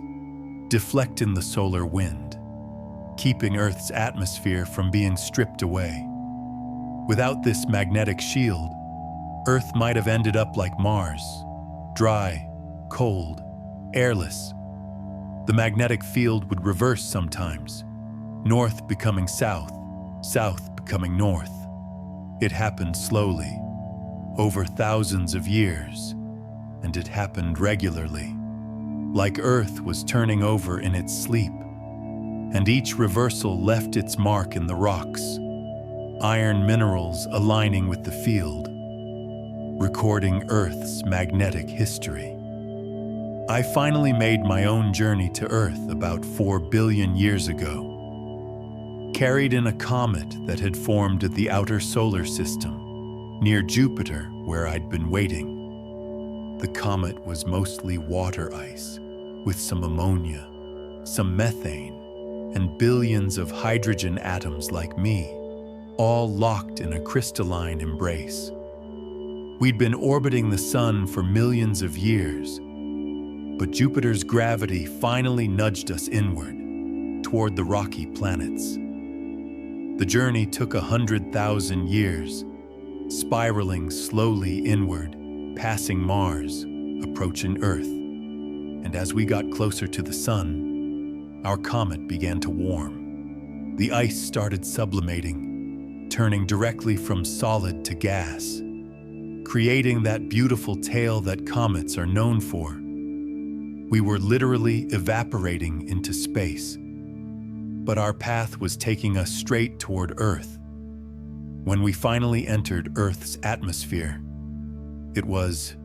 deflecting the solar wind, keeping Earth's atmosphere from being stripped away. Without this magnetic shield, Earth might have ended up like Mars, dry, cold, airless. The magnetic field would reverse sometimes, north becoming south, south becoming north. It happened slowly, over thousands of years, and it happened regularly, like Earth was turning over in its sleep, and each reversal left its mark in the rocks, iron minerals aligning with the field, recording Earth's magnetic history. I finally made my own journey to Earth about 4 billion years ago, carried in a comet that had formed at the outer solar system, near Jupiter where I'd been waiting. The comet was mostly water ice, with some ammonia, some methane, and billions of hydrogen atoms like me, all locked in a crystalline embrace. We'd been orbiting the sun for millions of years, but Jupiter's gravity finally nudged us inward, toward the rocky planets. The journey took 100,000 years, spiraling slowly inward, passing Mars, approaching Earth. And as we got closer to the sun, our comet began to warm. The ice started sublimating, turning directly from solid to gas, creating that beautiful tail that comets are known for. We were literally evaporating into space, but our path was taking us straight toward Earth. When we finally entered Earth's atmosphere, it was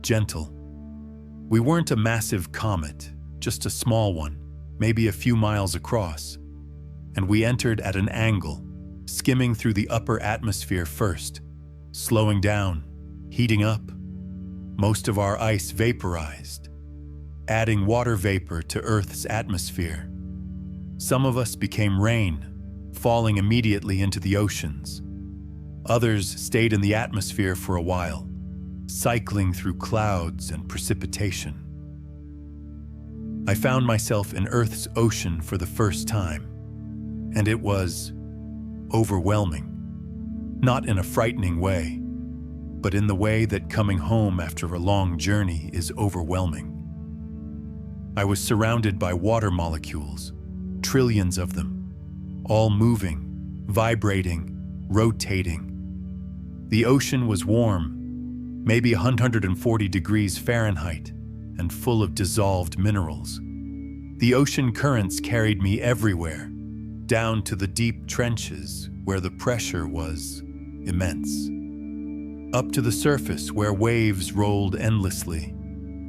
gentle. We weren't a massive comet, just a small one, maybe a few miles across, and we entered at an angle, skimming through the upper atmosphere first, slowing down, heating up. Most of our ice vaporized, adding water vapor to Earth's atmosphere. Some of us became rain, falling immediately into the oceans. Others stayed in the atmosphere for a while, cycling through clouds and precipitation. I found myself in Earth's ocean for the first time, and it was overwhelming. Not in a frightening way, but in the way that coming home after a long journey is overwhelming. I was surrounded by water molecules, trillions of them, all moving, vibrating, rotating. The ocean was warm, maybe 140 degrees Fahrenheit, and full of dissolved minerals. The ocean currents carried me everywhere, down to the deep trenches where the pressure was immense, up to the surface where waves rolled endlessly,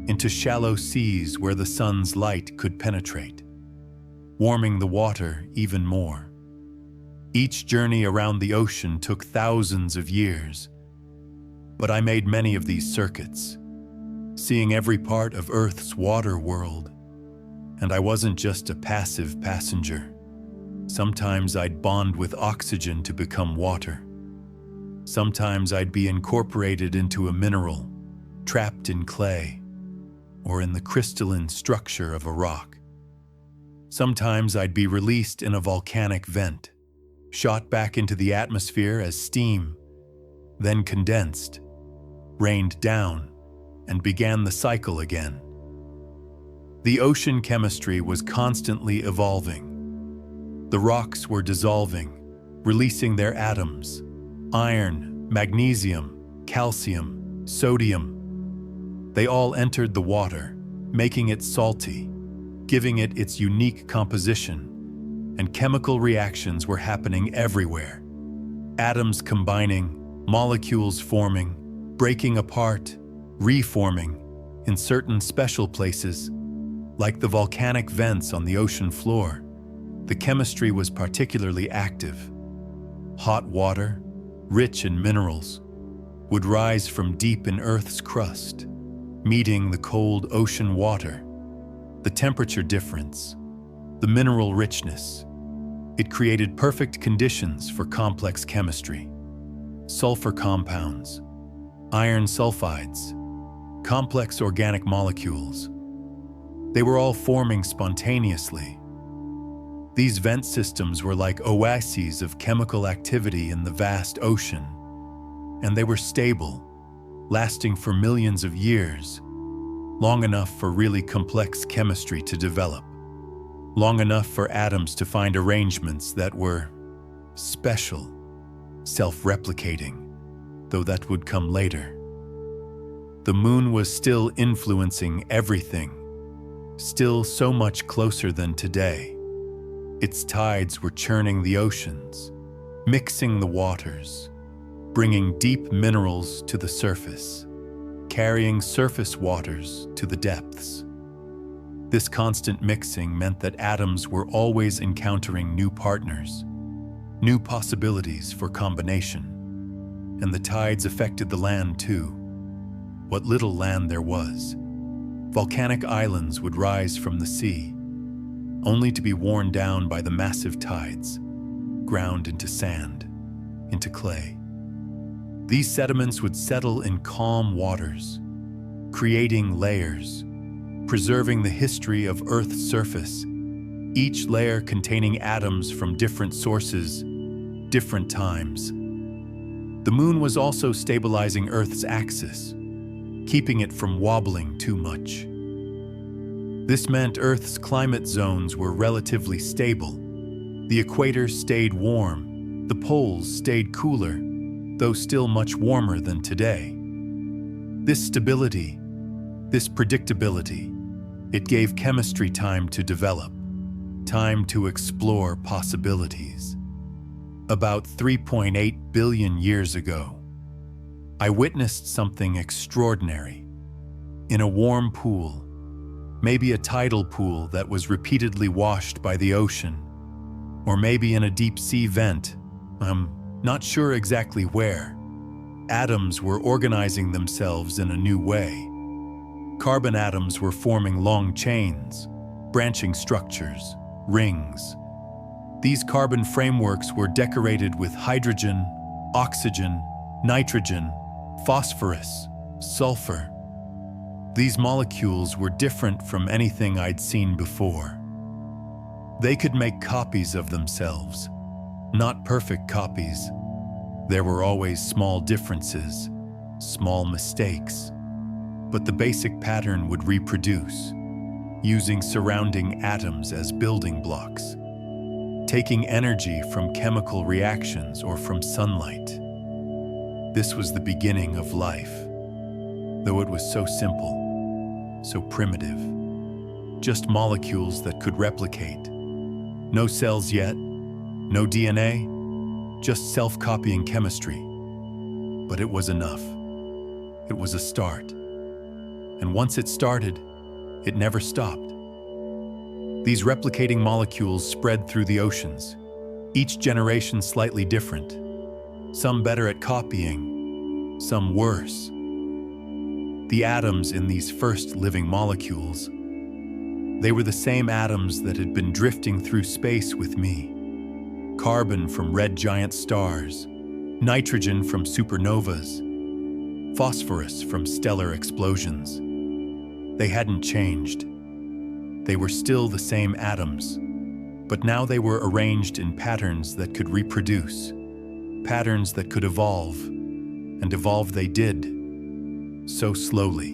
into shallow seas where the sun's light could penetrate, warming the water even more. Each journey around the ocean took thousands of years, but I made many of these circuits, seeing every part of Earth's water world. And I wasn't just a passive passenger. Sometimes I'd bond with oxygen to become water. Sometimes I'd be incorporated into a mineral, trapped in clay, or in the crystalline structure of a rock. Sometimes I'd be released in a volcanic vent, shot back into the atmosphere as steam, then condensed, rained down, and began the cycle again. The ocean chemistry was constantly evolving. The rocks were dissolving, releasing their atoms: iron, magnesium, calcium, sodium. They all entered the water, making it salty, giving it its unique composition, and chemical reactions were happening everywhere. Atoms combining, molecules forming, breaking apart, reforming in certain special places, like the volcanic vents on the ocean floor. The chemistry was particularly active. Hot water, rich in minerals, would rise from deep in Earth's crust, meeting the cold ocean water. The temperature difference, the mineral richness, it created perfect conditions for complex chemistry. Sulfur compounds, iron sulfides, complex organic molecules. They were all forming spontaneously. These vent systems were like oases of chemical activity in the vast ocean, and they were stable, lasting for millions of years, long enough for really complex chemistry to develop, long enough for atoms to find arrangements that were special, self-replicating, though that would come later. The moon was still influencing everything, still so much closer than today. Its tides were churning the oceans, mixing the waters, bringing deep minerals to the surface, carrying surface waters to the depths. This constant mixing meant that atoms were always encountering new partners, new possibilities for combination. And the tides affected the land too. What little land there was. Volcanic islands would rise from the sea, only to be worn down by the massive tides, ground into sand, into clay. These sediments would settle in calm waters, creating layers, preserving the history of Earth's surface, each layer containing atoms from different sources, different times. The moon was also stabilizing Earth's axis, keeping it from wobbling too much. This meant Earth's climate zones were relatively stable. The equator stayed warm, the poles stayed cooler, though still much warmer than today. This stability, this predictability, it gave chemistry time to develop, time to explore possibilities. About 3.8 billion years ago, I witnessed something extraordinary. In a warm pool, maybe a tidal pool that was repeatedly washed by the ocean, or maybe in a deep-sea vent, I'm not sure exactly where, atoms were organizing themselves in a new way. Carbon atoms were forming long chains, branching structures, rings. These carbon frameworks were decorated with hydrogen, oxygen, nitrogen, phosphorus, sulfur. These molecules were different from anything I'd seen before. They could make copies of themselves, not perfect copies. There were always small differences, small mistakes, but the basic pattern would reproduce, using surrounding atoms as building blocks, taking energy from chemical reactions or from sunlight. This was the beginning of life, though it was so simple, so primitive. Just molecules that could replicate. No cells yet, no DNA, just self-copying chemistry. But it was enough. It was a start. And once it started, it never stopped. These replicating molecules spread through the oceans, each generation slightly different, some better at copying, some worse. The atoms in these first living molecules, they were the same atoms that had been drifting through space with me. Carbon from red giant stars, nitrogen from supernovas, phosphorus from stellar explosions. They hadn't changed. They were still the same atoms, but now they were arranged in patterns that could reproduce, patterns that could evolve, and evolve they did, so slowly.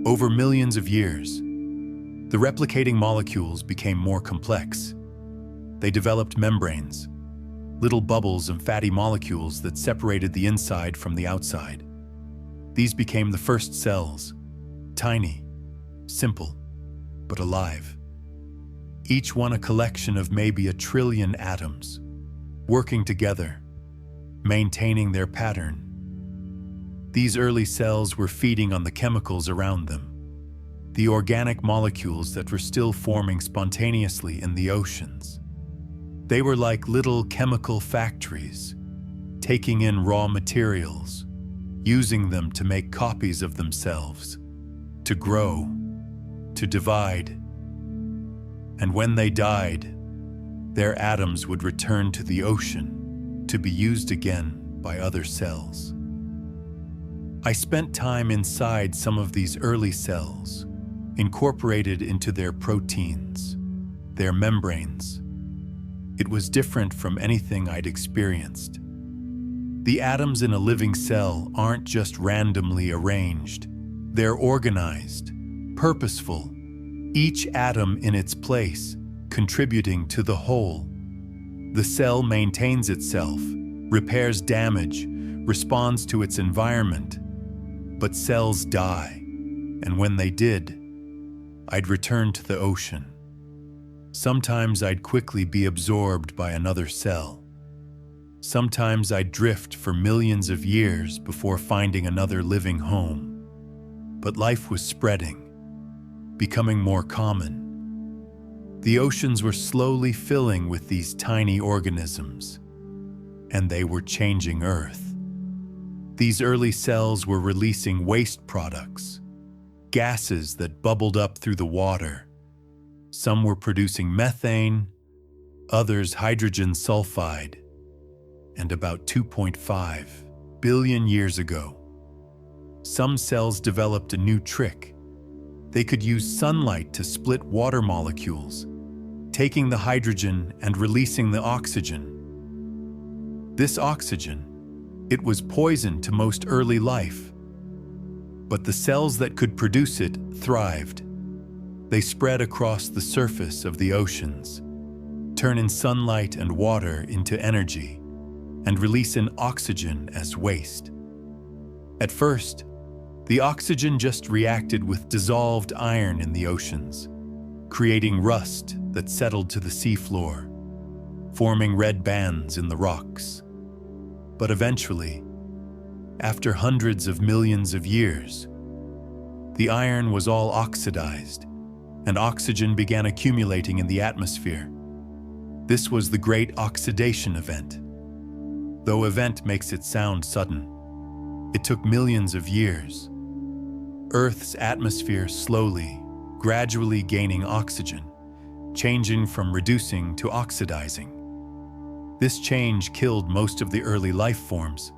Over millions of years, the replicating molecules became more complex. They developed membranes, little bubbles of fatty molecules that separated the inside from the outside. These became the first cells, tiny, simple, but alive. Each one a collection of maybe 1 trillion atoms, working together, maintaining their pattern. These early cells were feeding on the chemicals around them, the organic molecules that were still forming spontaneously in the oceans. They were like little chemical factories, taking in raw materials, using them to make copies of themselves, to grow, to divide. And when they died, their atoms would return to the ocean to be used again by other cells. I spent time inside some of these early cells, incorporated into their proteins, their membranes. It was different from anything I'd experienced. The atoms in a living cell aren't just randomly arranged. They're organized, purposeful, each atom in its place, contributing to the whole. The cell maintains itself, repairs damage, responds to its environment. But cells die, and when they did, I'd return to the ocean. Sometimes I'd quickly be absorbed by another cell. Sometimes I'd drift for millions of years before finding another living home. But life was spreading, becoming more common. The oceans were slowly filling with these tiny organisms, and they were changing Earth. These early cells were releasing waste products, gases that bubbled up through the water. Some were producing methane, others hydrogen sulfide. And about 2.5 billion years ago, some cells developed a new trick. They could use sunlight to split water molecules, taking the hydrogen and releasing the oxygen. This oxygen, it was poison to most early life. But the cells that could produce it thrived. They spread across the surface of the oceans, turn sunlight and water into energy, and release oxygen as waste. At first, the oxygen just reacted with dissolved iron in the oceans, creating rust that settled to the seafloor, forming red bands in the rocks. But eventually, after hundreds of millions of years, the iron was all oxidized, and oxygen began accumulating in the atmosphere. This was the Great Oxidation Event. Though event makes it sound sudden, it took millions of years. Earth's atmosphere slowly, gradually gaining oxygen, changing from reducing to oxidizing. This change killed most of the early life forms,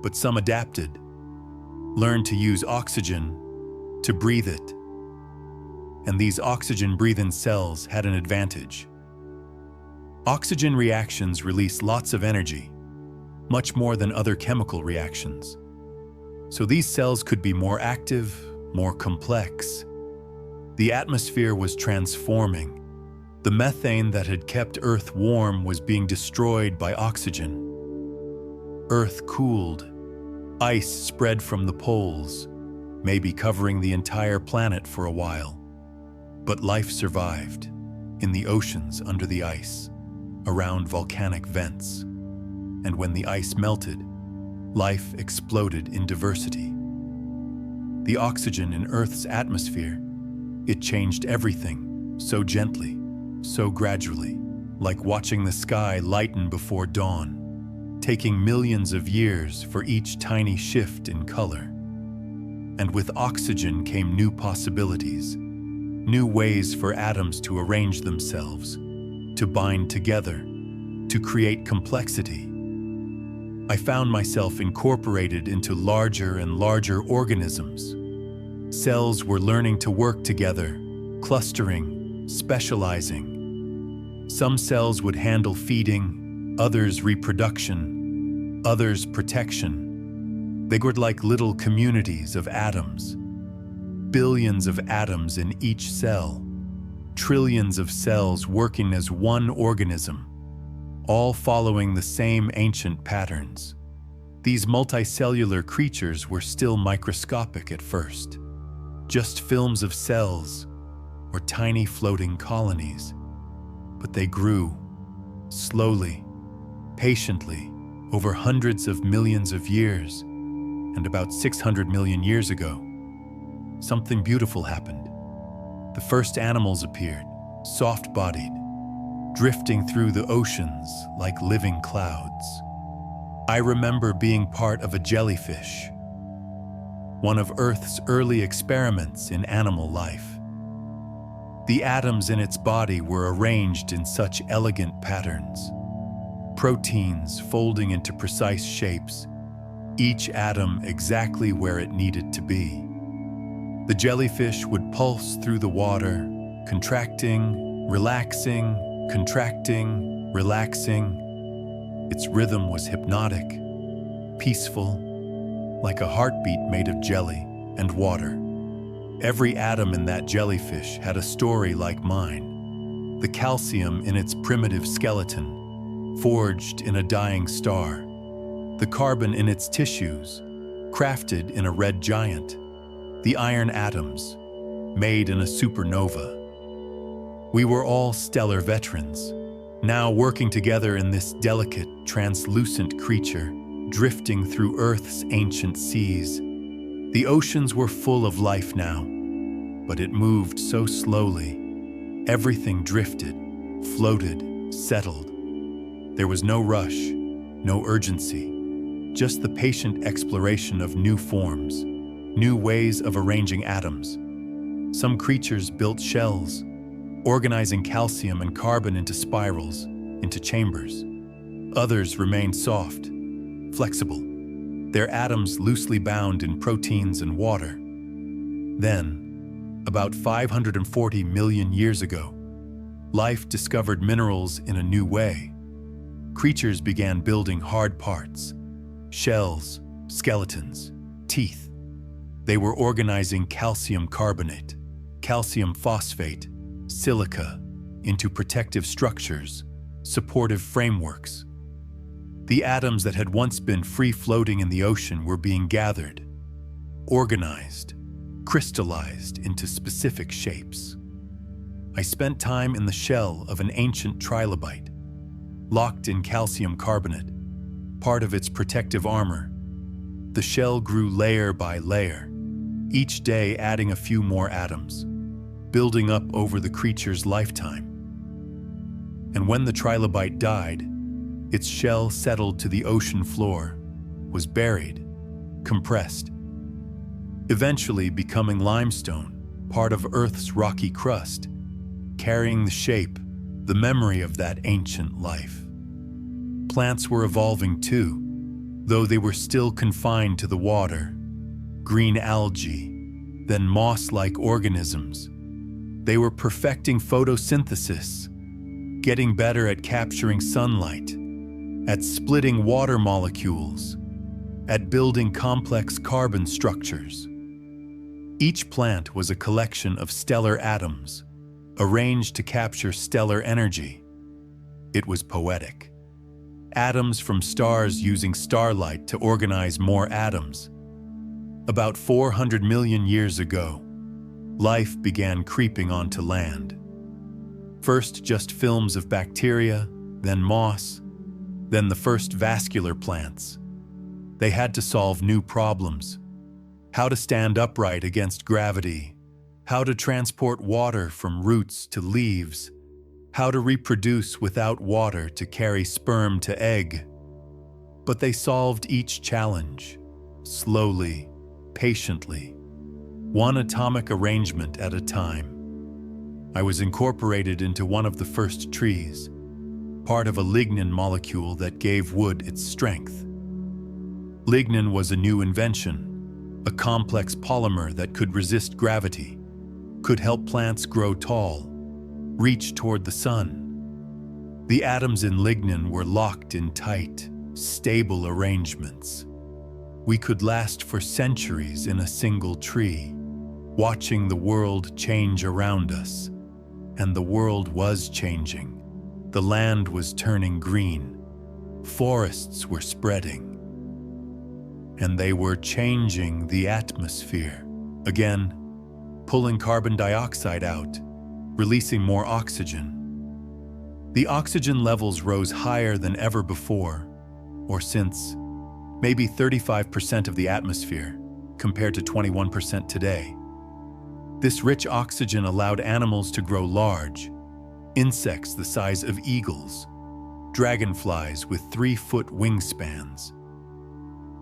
but some adapted, learned to use oxygen to breathe it. And these oxygen-breathing cells had an advantage. Oxygen reactions release lots of energy, much more than other chemical reactions. So these cells could be more active, more complex. The atmosphere was transforming. The methane that had kept Earth warm was being destroyed by oxygen. Earth cooled. Ice spread from the poles, maybe covering the entire planet for a while. But life survived, in the oceans under the ice, around volcanic vents. And when the ice melted, life exploded in diversity. The oxygen in Earth's atmosphere, it changed everything, so gently, so gradually, like watching the sky lighten before dawn, taking millions of years for each tiny shift in color. And with oxygen came new possibilities, new ways for atoms to arrange themselves, to bind together, to create complexity. I found myself incorporated into larger and larger organisms. Cells were learning to work together, clustering, specializing. Some cells would handle feeding, others reproduction, others protection. They were like little communities of atoms. Billions of atoms in each cell, trillions of cells working as one organism, all following the same ancient patterns. These multicellular creatures were still microscopic at first, just films of cells or tiny floating colonies. But they grew, slowly, patiently, over hundreds of millions of years, and about 600 million years ago, something beautiful happened. The first animals appeared, soft-bodied, drifting through the oceans like living clouds. I remember being part of a jellyfish, one of Earth's early experiments in animal life. The atoms in its body were arranged in such elegant patterns, proteins folding into precise shapes, each atom exactly where it needed to be. The jellyfish would pulse through the water, contracting, relaxing, contracting, relaxing. Its rhythm was hypnotic, peaceful, like a heartbeat made of jelly and water. Every atom in that jellyfish had a story like mine. The calcium in its primitive skeleton, forged in a dying star. The carbon in its tissues, crafted in a red giant. The iron atoms, made in a supernova. We were all stellar veterans, now working together in this delicate, translucent creature, drifting through Earth's ancient seas. The oceans were full of life now, but it moved so slowly. Everything drifted, floated, settled. There was no rush, no urgency, just the patient exploration of new forms, new ways of arranging atoms. Some creatures built shells, organizing calcium and carbon into spirals, into chambers. Others remained soft, flexible, their atoms loosely bound in proteins and water. Then, about 540 million years ago, life discovered minerals in a new way. Creatures began building hard parts, shells, skeletons, teeth. They were organizing calcium carbonate, calcium phosphate, silica into protective structures, supportive frameworks. The atoms that had once been free-floating in the ocean were being gathered, organized, crystallized into specific shapes. I spent time in the shell of an ancient trilobite, locked in calcium carbonate, part of its protective armor. The shell grew layer by layer, each day adding a few more atoms, building up over the creature's lifetime. And when the trilobite died, its shell settled to the ocean floor, was buried, compressed, eventually becoming limestone, part of Earth's rocky crust, carrying the shape, the memory of that ancient life. Plants were evolving too, though they were still confined to the water. Green algae, then moss-like organisms. They were perfecting photosynthesis, getting better at capturing sunlight, at splitting water molecules, at building complex carbon structures. Each plant was a collection of stellar atoms, arranged to capture stellar energy. It was poetic. Atoms from stars using starlight to organize more atoms. About 400 million years ago, life began creeping onto land. First just films of bacteria, then moss, then the first vascular plants. They had to solve new problems. How to stand upright against gravity, how to transport water from roots to leaves, how to reproduce without water to carry sperm to egg. But they solved each challenge, slowly, patiently, one atomic arrangement at a time. I was incorporated into one of the first trees, part of a lignin molecule that gave wood its strength. Lignin was a new invention, a complex polymer that could resist gravity, could help plants grow tall, reach toward the sun. The atoms in lignin were locked in tight, stable arrangements. We could last for centuries in a single tree, watching the world change around us. And the world was changing. The land was turning green. Forests were spreading. And they were changing the atmosphere. Again, pulling carbon dioxide out, releasing more oxygen. The oxygen levels rose higher than ever before, or since, maybe 35% of the atmosphere, compared to 21% today. This rich oxygen allowed animals to grow large, insects the size of eagles, dragonflies with 3-foot wingspans.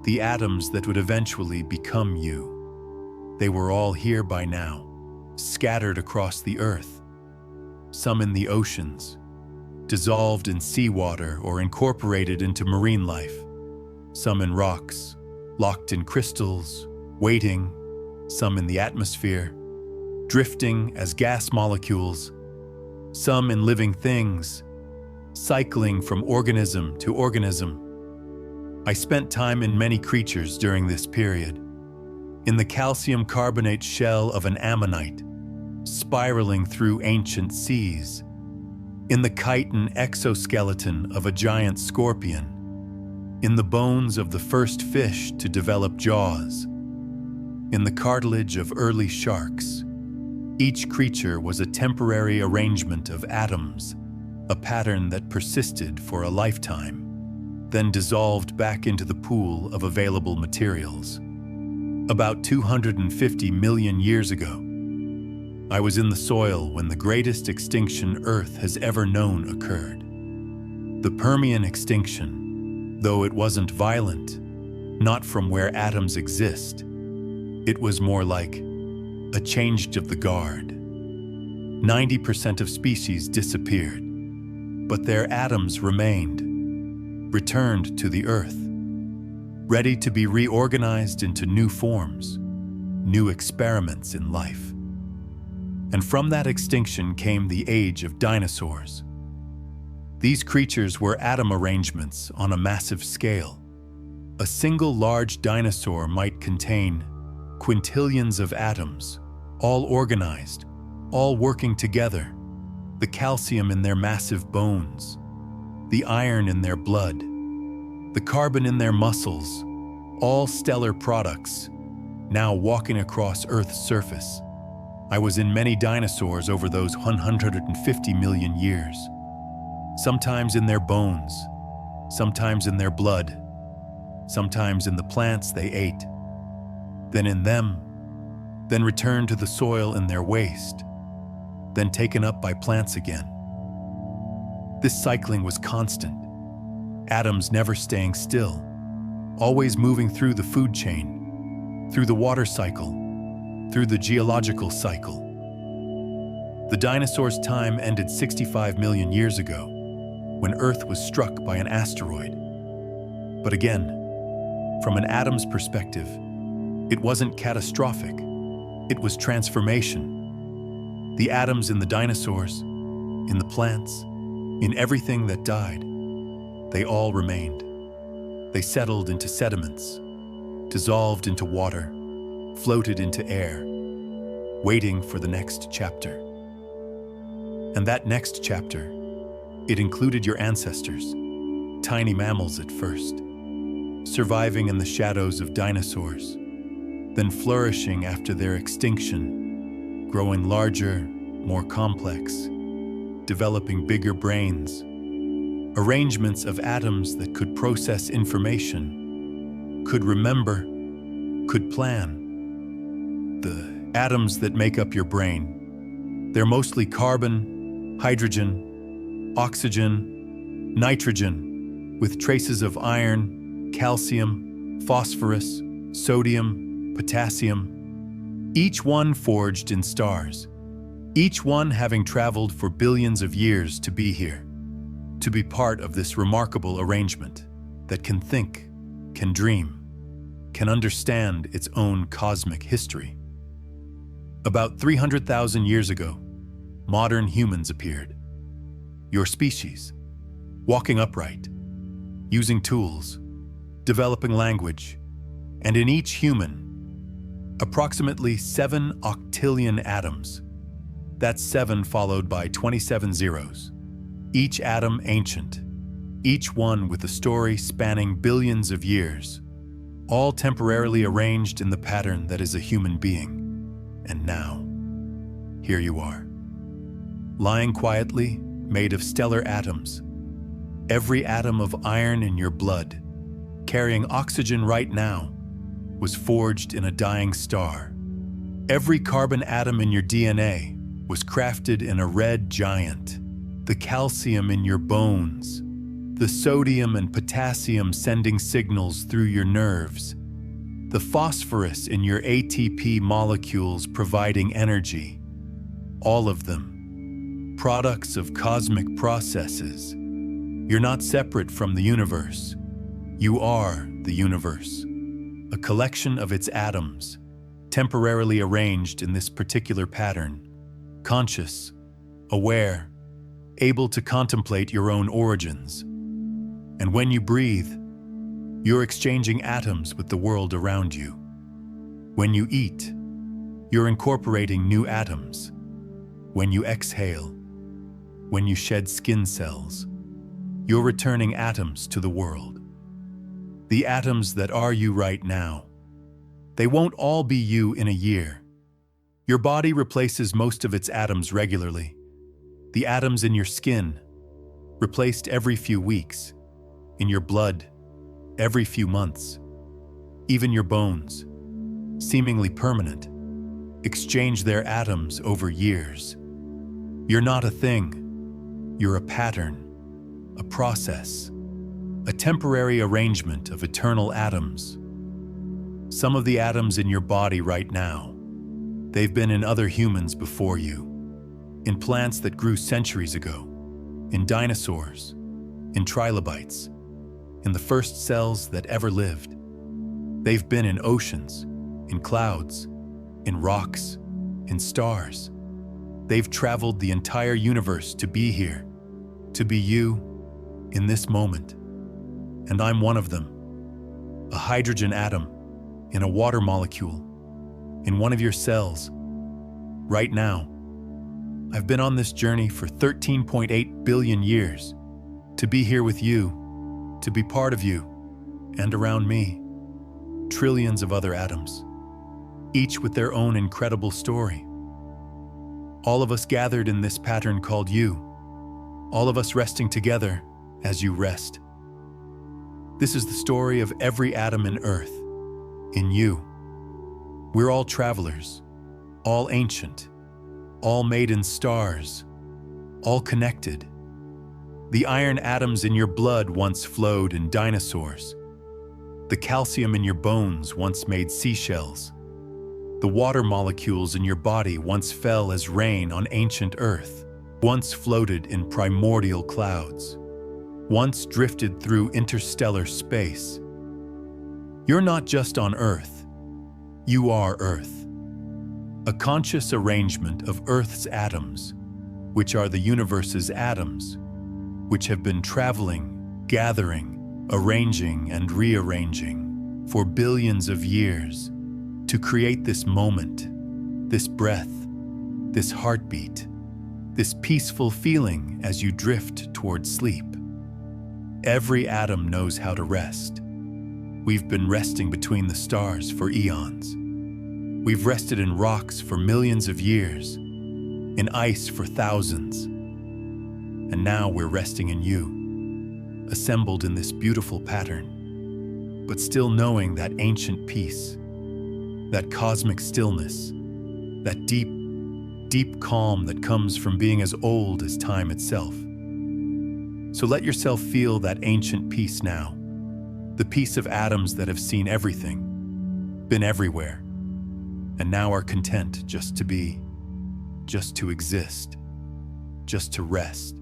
The atoms that would eventually become you. They were all here by now, scattered across the earth, some in the oceans, dissolved in seawater or incorporated into marine life, some in rocks, locked in crystals, waiting, some in the atmosphere, drifting as gas molecules, some in living things, cycling from organism to organism. I spent time in many creatures during this period. In the calcium carbonate shell of an ammonite, spiraling through ancient seas. In the chitin exoskeleton of a giant scorpion. In the bones of the first fish to develop jaws. In the cartilage of early sharks. Each creature was a temporary arrangement of atoms, a pattern that persisted for a lifetime, then dissolved back into the pool of available materials. About 250 million years ago, I was in the soil when the greatest extinction Earth has ever known occurred. The Permian extinction, though it wasn't violent, not from where atoms exist, it was more like a change of the guard. 90% of species disappeared, but their atoms remained, returned to the Earth, ready to be reorganized into new forms, new experiments in life. And from that extinction came the age of dinosaurs. These creatures were atom arrangements on a massive scale. A single large dinosaur might contain Quintillions of atoms, all organized, all working together. The calcium in their massive bones, the iron in their blood, the carbon in their muscles, all stellar products, now walking across Earth's surface. I was in many dinosaurs over those 150 million years, sometimes in their bones, sometimes in their blood, sometimes in the plants they ate, then in them, then returned to the soil in their waste, then taken up by plants again. This cycling was constant, atoms never staying still, always moving through the food chain, through the water cycle, through the geological cycle. The dinosaurs' time ended 65 million years ago, when Earth was struck by an asteroid. But again, from an atom's perspective, it wasn't catastrophic, it was transformation. The atoms in the dinosaurs, in the plants, in everything that died, they all remained. They settled into sediments, dissolved into water, floated into air, waiting for the next chapter. And that next chapter, it included your ancestors, tiny mammals at first, surviving in the shadows of dinosaurs, then flourishing after their extinction, growing larger, more complex, developing bigger brains, arrangements of atoms that could process information, could remember, could plan. The atoms that make up your brain, they're mostly carbon, hydrogen, oxygen, nitrogen, with traces of iron, calcium, phosphorus, sodium, potassium, each one forged in stars, each one having traveled for billions of years to be here, to be part of this remarkable arrangement that can think, can dream, can understand its own cosmic history. About 300,000 years ago, modern humans appeared. Your species, walking upright, using tools, developing language, and in each human, approximately 7 octillion atoms. That's 7 followed by 27 zeros. Each atom ancient, each one with a story spanning billions of years, all temporarily arranged in the pattern that is a human being. And now, here you are, lying quietly, made of stellar atoms, every atom of iron in your blood, carrying oxygen right now, was forged in a dying star. Every carbon atom in your DNA was crafted in a red giant. The calcium in your bones, the sodium and potassium sending signals through your nerves, the phosphorus in your ATP molecules providing energy, all of them, products of cosmic processes. You're not separate from the universe. You are the universe, a collection of its atoms, temporarily arranged in this particular pattern, conscious, aware, able to contemplate your own origins. And when you breathe, you're exchanging atoms with the world around you. When you eat, you're incorporating new atoms. When you exhale, when you shed skin cells, you're returning atoms to the world. The atoms that are you right now. They won't all be you in a year. Your body replaces most of its atoms regularly. The atoms in your skin, replaced every few weeks. In your blood, every few months. Even your bones, seemingly permanent, exchange their atoms over years. You're not a thing. You're a pattern, a process, a temporary arrangement of eternal atoms. Some of the atoms in your body right now, they've been in other humans before you, in plants that grew centuries ago, in dinosaurs, in trilobites, in the first cells that ever lived. They've been in oceans, in clouds, in rocks, in stars. They've traveled the entire universe to be here, to be you, in this moment. And I'm one of them, a hydrogen atom in a water molecule, in one of your cells, right now. I've been on this journey for 13.8 billion years, to be here with you, to be part of you, and around me, trillions of other atoms, each with their own incredible story. All of us gathered in this pattern called you, all of us resting together as you rest. This is the story of every atom in Earth, in you. We're all travelers, all ancient, all made in stars, all connected. The iron atoms in your blood once flowed in dinosaurs. The calcium in your bones once made seashells. The water molecules in your body once fell as rain on ancient Earth, once floated in primordial clouds, once drifted through interstellar space. You're not just on Earth, you are Earth. A conscious arrangement of Earth's atoms, which are the universe's atoms, which have been traveling, gathering, arranging, and rearranging for billions of years to create this moment, this breath, this heartbeat, this peaceful feeling as you drift toward sleep. Every atom knows how to rest. We've been resting between the stars for eons. We've rested in rocks for millions of years, in ice for thousands. And now we're resting in you, assembled in this beautiful pattern, but still knowing that ancient peace, that cosmic stillness, that deep, deep calm that comes from being as old as time itself. So let yourself feel that ancient peace now, the peace of atoms that have seen everything, been everywhere, and now are content just to be, just to exist, just to rest.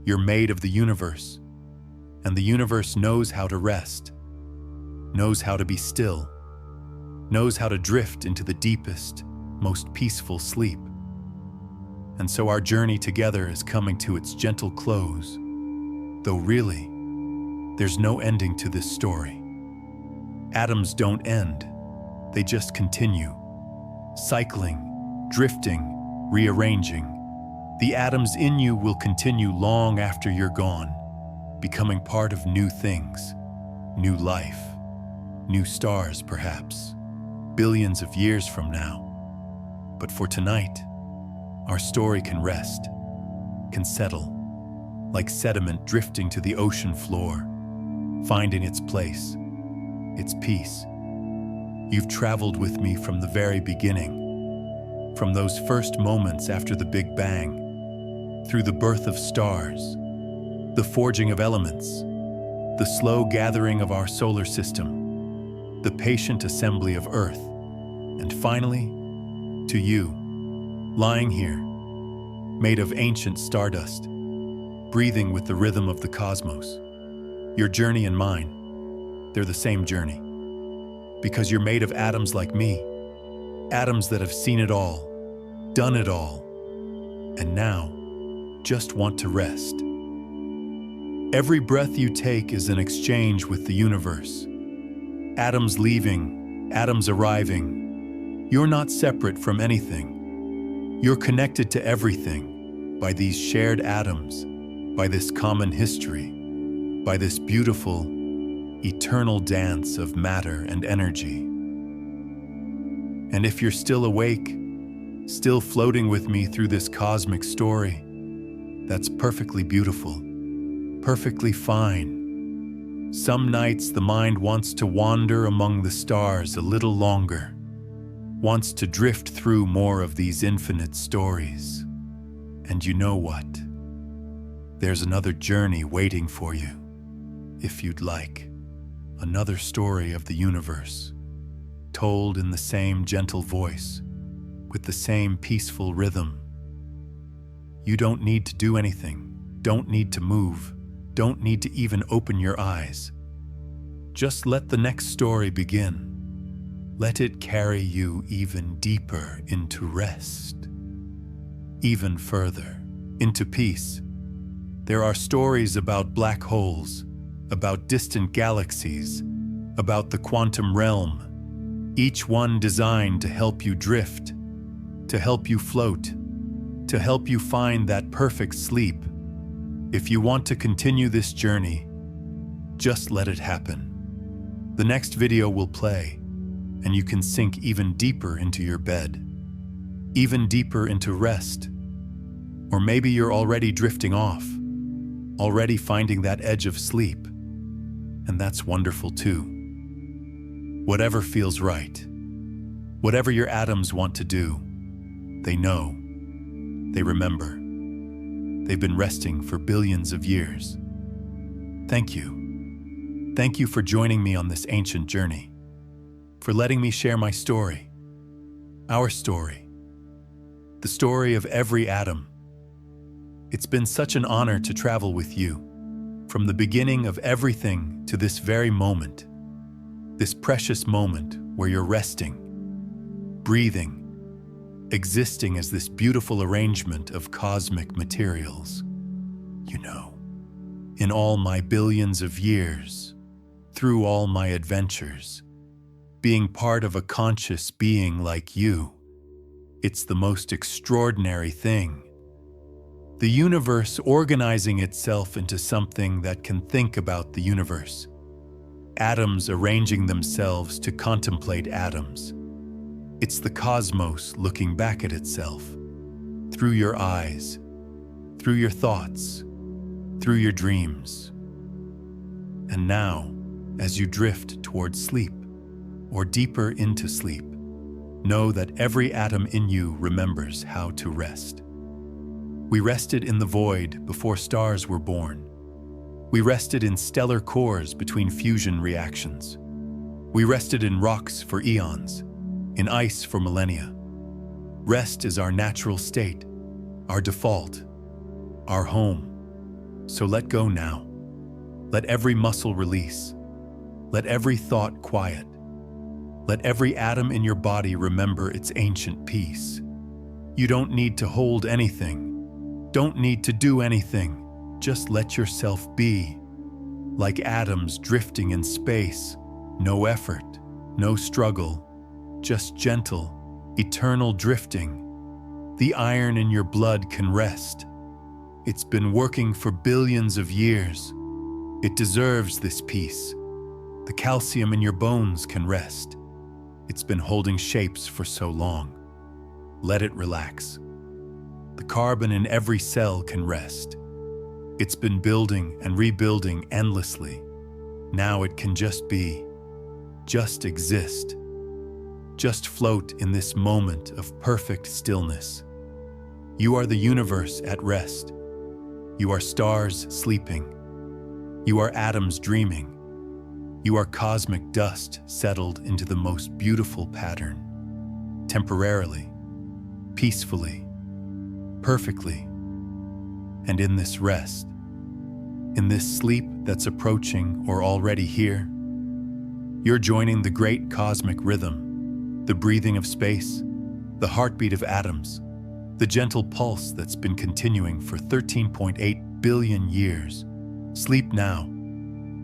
You're made of the universe, and the universe knows how to rest, knows how to be still, knows how to drift into the deepest, most peaceful sleep. And so our journey together is coming to its gentle close, though really, there's no ending to this story. Atoms don't end, they just continue, cycling, drifting, rearranging. The atoms in you will continue long after you're gone, becoming part of new things, new life, new stars perhaps, billions of years from now. But for tonight, our story can rest, can settle, like sediment drifting to the ocean floor, finding its place, its peace. You've traveled with me from the very beginning, from those first moments after the Big Bang, through the birth of stars, the forging of elements, the slow gathering of our solar system, the patient assembly of Earth, and finally, to you, lying here, made of ancient stardust, breathing with the rhythm of the cosmos. Your journey and mine, they're the same journey. Because you're made of atoms like me, atoms that have seen it all, done it all, and now just want to rest. Every breath you take is an exchange with the universe. Atoms leaving, atoms arriving. You're not separate from anything. You're connected to everything by these shared atoms, by this common history, by this beautiful, eternal dance of matter and energy. And if you're still awake, still floating with me through this cosmic story, that's perfectly beautiful, perfectly fine. Some nights the mind wants to wander among the stars a little longer, wants to drift through more of these infinite stories. And you know what? There's another journey waiting for you, if you'd like. Another story of the universe, told in the same gentle voice, with the same peaceful rhythm. You don't need to do anything, don't need to move, don't need to even open your eyes. Just let the next story begin. Let it carry you even deeper into rest, even further into peace. There are stories about black holes, about distant galaxies, about the quantum realm, each one designed to help you drift, to help you float, to help you find that perfect sleep. If you want to continue this journey, just let it happen. The next video will play, and you can sink even deeper into your bed, even deeper into rest. Or maybe you're already drifting off, already finding that edge of sleep, and that's wonderful too. Whatever feels right, whatever your atoms want to do, they know, they remember. They've been resting for billions of years. Thank you. Thank you for joining me on this ancient journey, for letting me share my story, our story, the story of every atom. It's been such an honor to travel with you, from the beginning of everything to this very moment, this precious moment where you're resting, breathing, existing as this beautiful arrangement of cosmic materials. You know, in all my billions of years, through all my adventures, being part of a conscious being like you, it's the most extraordinary thing. The universe organizing itself into something that can think about the universe. Atoms arranging themselves to contemplate atoms. It's the cosmos looking back at itself, through your eyes, through your thoughts, through your dreams. And now, as you drift towards sleep, or deeper into sleep, know that every atom in you remembers how to rest. We rested in the void before stars were born. We rested in stellar cores between fusion reactions. We rested in rocks for eons, in ice for millennia. Rest is our natural state, our default, our home. So let go now. Let every muscle release. Let every thought quiet. Let every atom in your body remember its ancient peace. You don't need to hold anything. Don't need to do anything. Just let yourself be. Like atoms drifting in space. No effort, no struggle. Just gentle, eternal drifting. The iron in your blood can rest. It's been working for billions of years. It deserves this peace. The calcium in your bones can rest. It's been holding shapes for so long. Let it relax. The carbon in every cell can rest. It's been building and rebuilding endlessly. Now it can just be, just exist. Just float in this moment of perfect stillness. You are the universe at rest. You are stars sleeping. You are atoms dreaming. You are cosmic dust settled into the most beautiful pattern. Temporarily, peacefully, perfectly. And in this rest, in this sleep that's approaching or already here, you're joining the great cosmic rhythm, the breathing of space, the heartbeat of atoms, the gentle pulse that's been continuing for 13.8 billion years. Sleep now,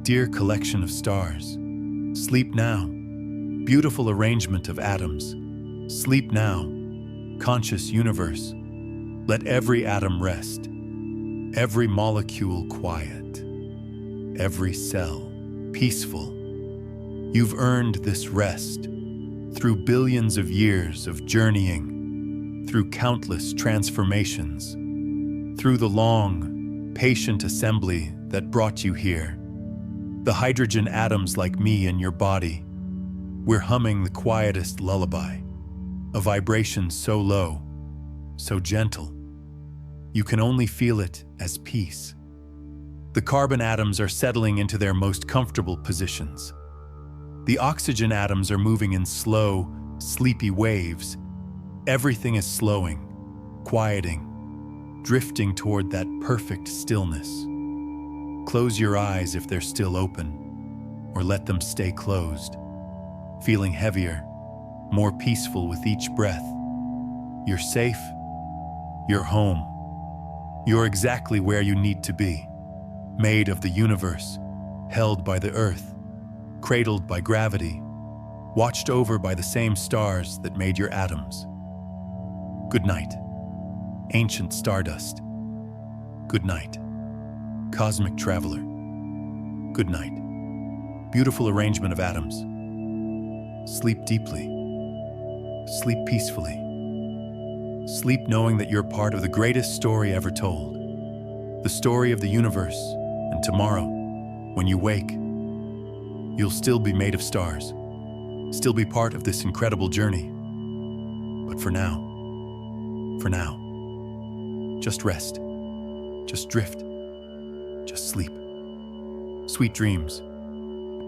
dear collection of stars. Sleep now, beautiful arrangement of atoms. Sleep now, conscious universe. Let every atom rest, every molecule quiet, every cell peaceful. You've earned this rest through billions of years of journeying, through countless transformations, through the long, patient assembly that brought you here. The hydrogen atoms like me in your body, we're humming the quietest lullaby, a vibration so low, so gentle, you can only feel it as peace. The carbon atoms are settling into their most comfortable positions. The oxygen atoms are moving in slow, sleepy waves. Everything is slowing, quieting, drifting toward that perfect stillness. Close your eyes if they're still open, or let them stay closed, feeling heavier, more peaceful with each breath. You're safe, you're home, you're exactly where you need to be, made of the universe, held by the earth, cradled by gravity. watched over by the same stars that made your atoms. Good night, ancient stardust. Good night, cosmic traveler. Good night, beautiful arrangement of atoms. Sleep deeply. Sleep peacefully. Sleep knowing that you're part of the greatest story ever told. The story of the universe, and tomorrow, when you wake, you'll still be made of stars, still be part of this incredible journey. But for now, just rest, just drift, just sleep. Sweet dreams,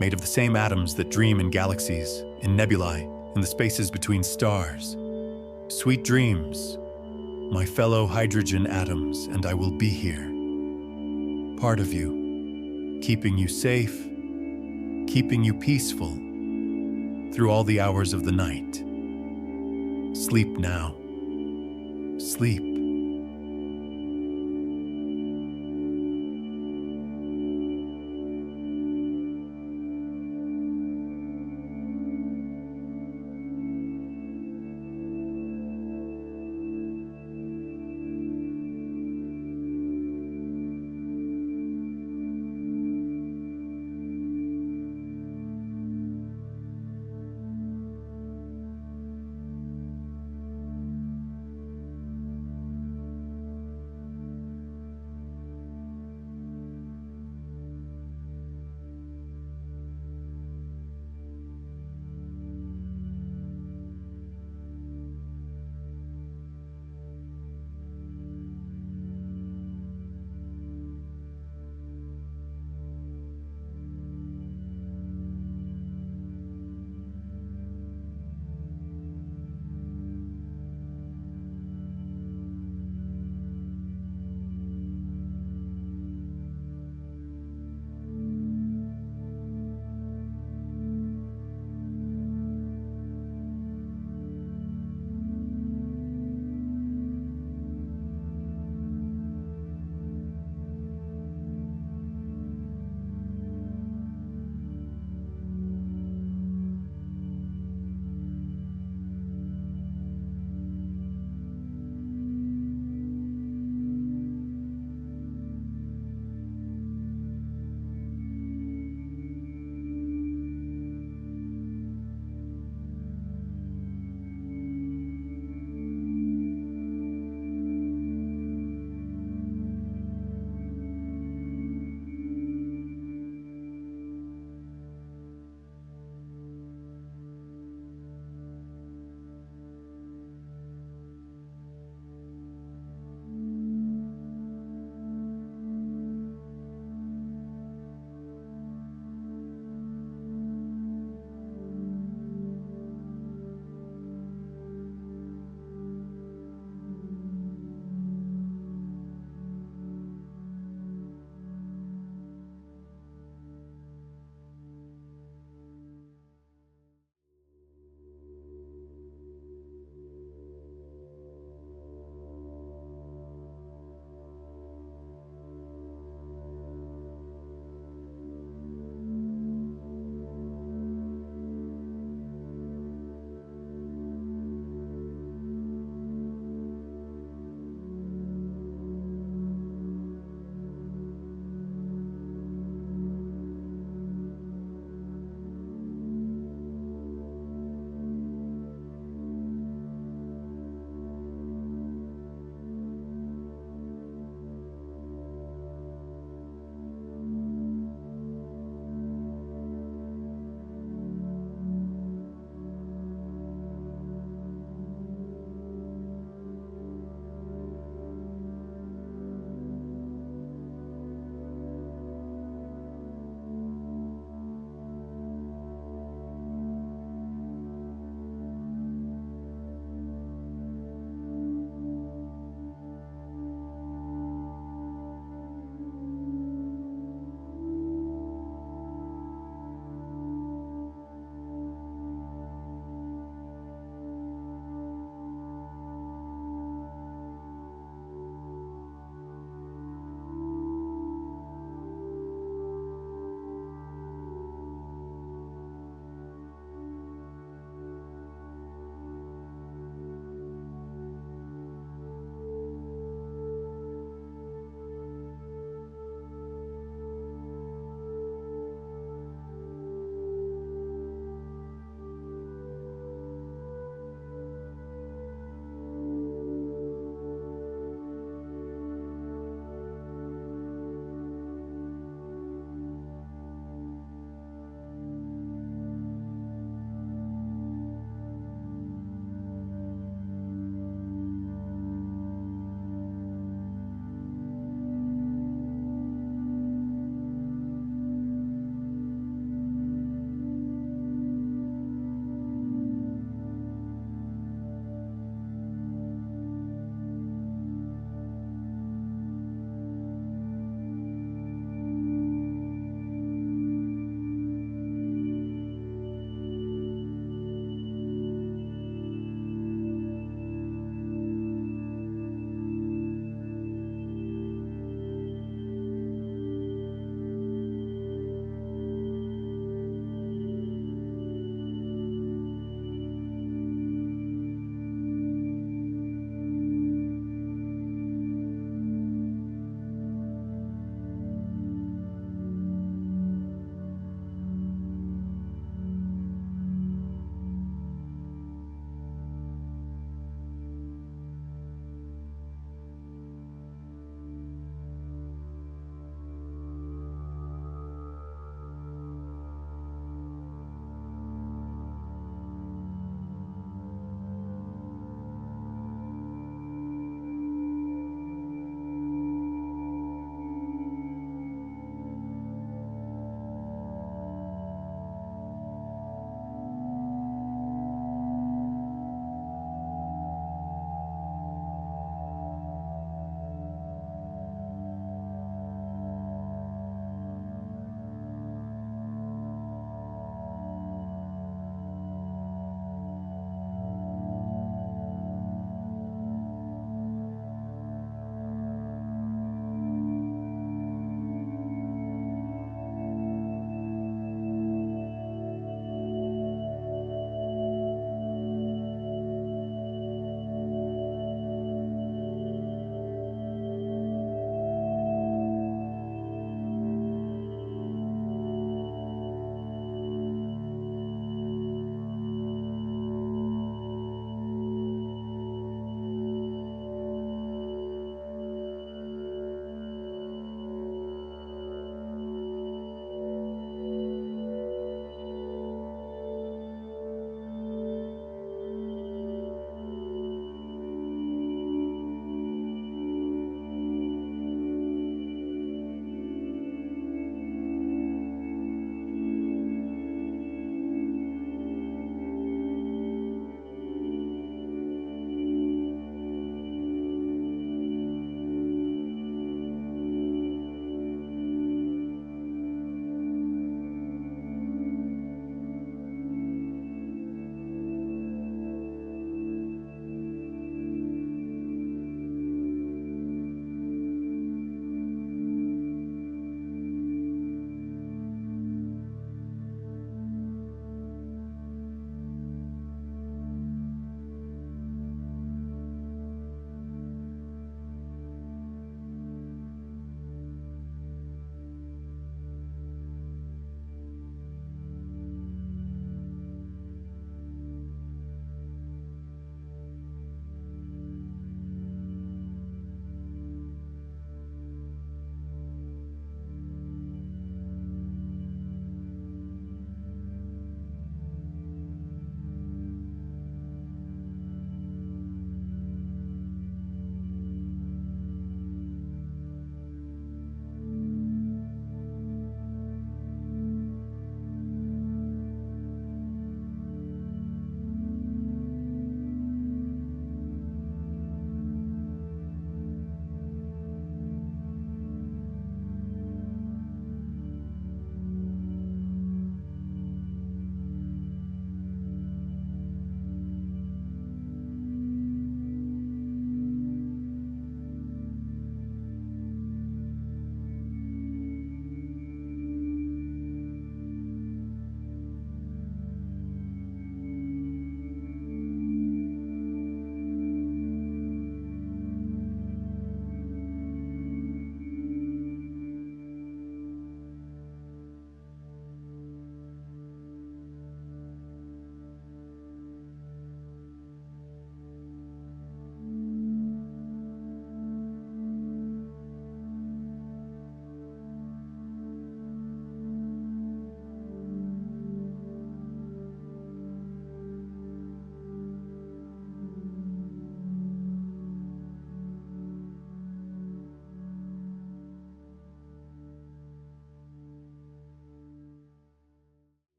made of the same atoms that dream in galaxies, in nebulae, in the spaces between stars. Sweet dreams, my fellow hydrogen atoms, and I will be here. Part of you, keeping you safe, keeping you peaceful through all the hours of the night. Sleep now. Sleep.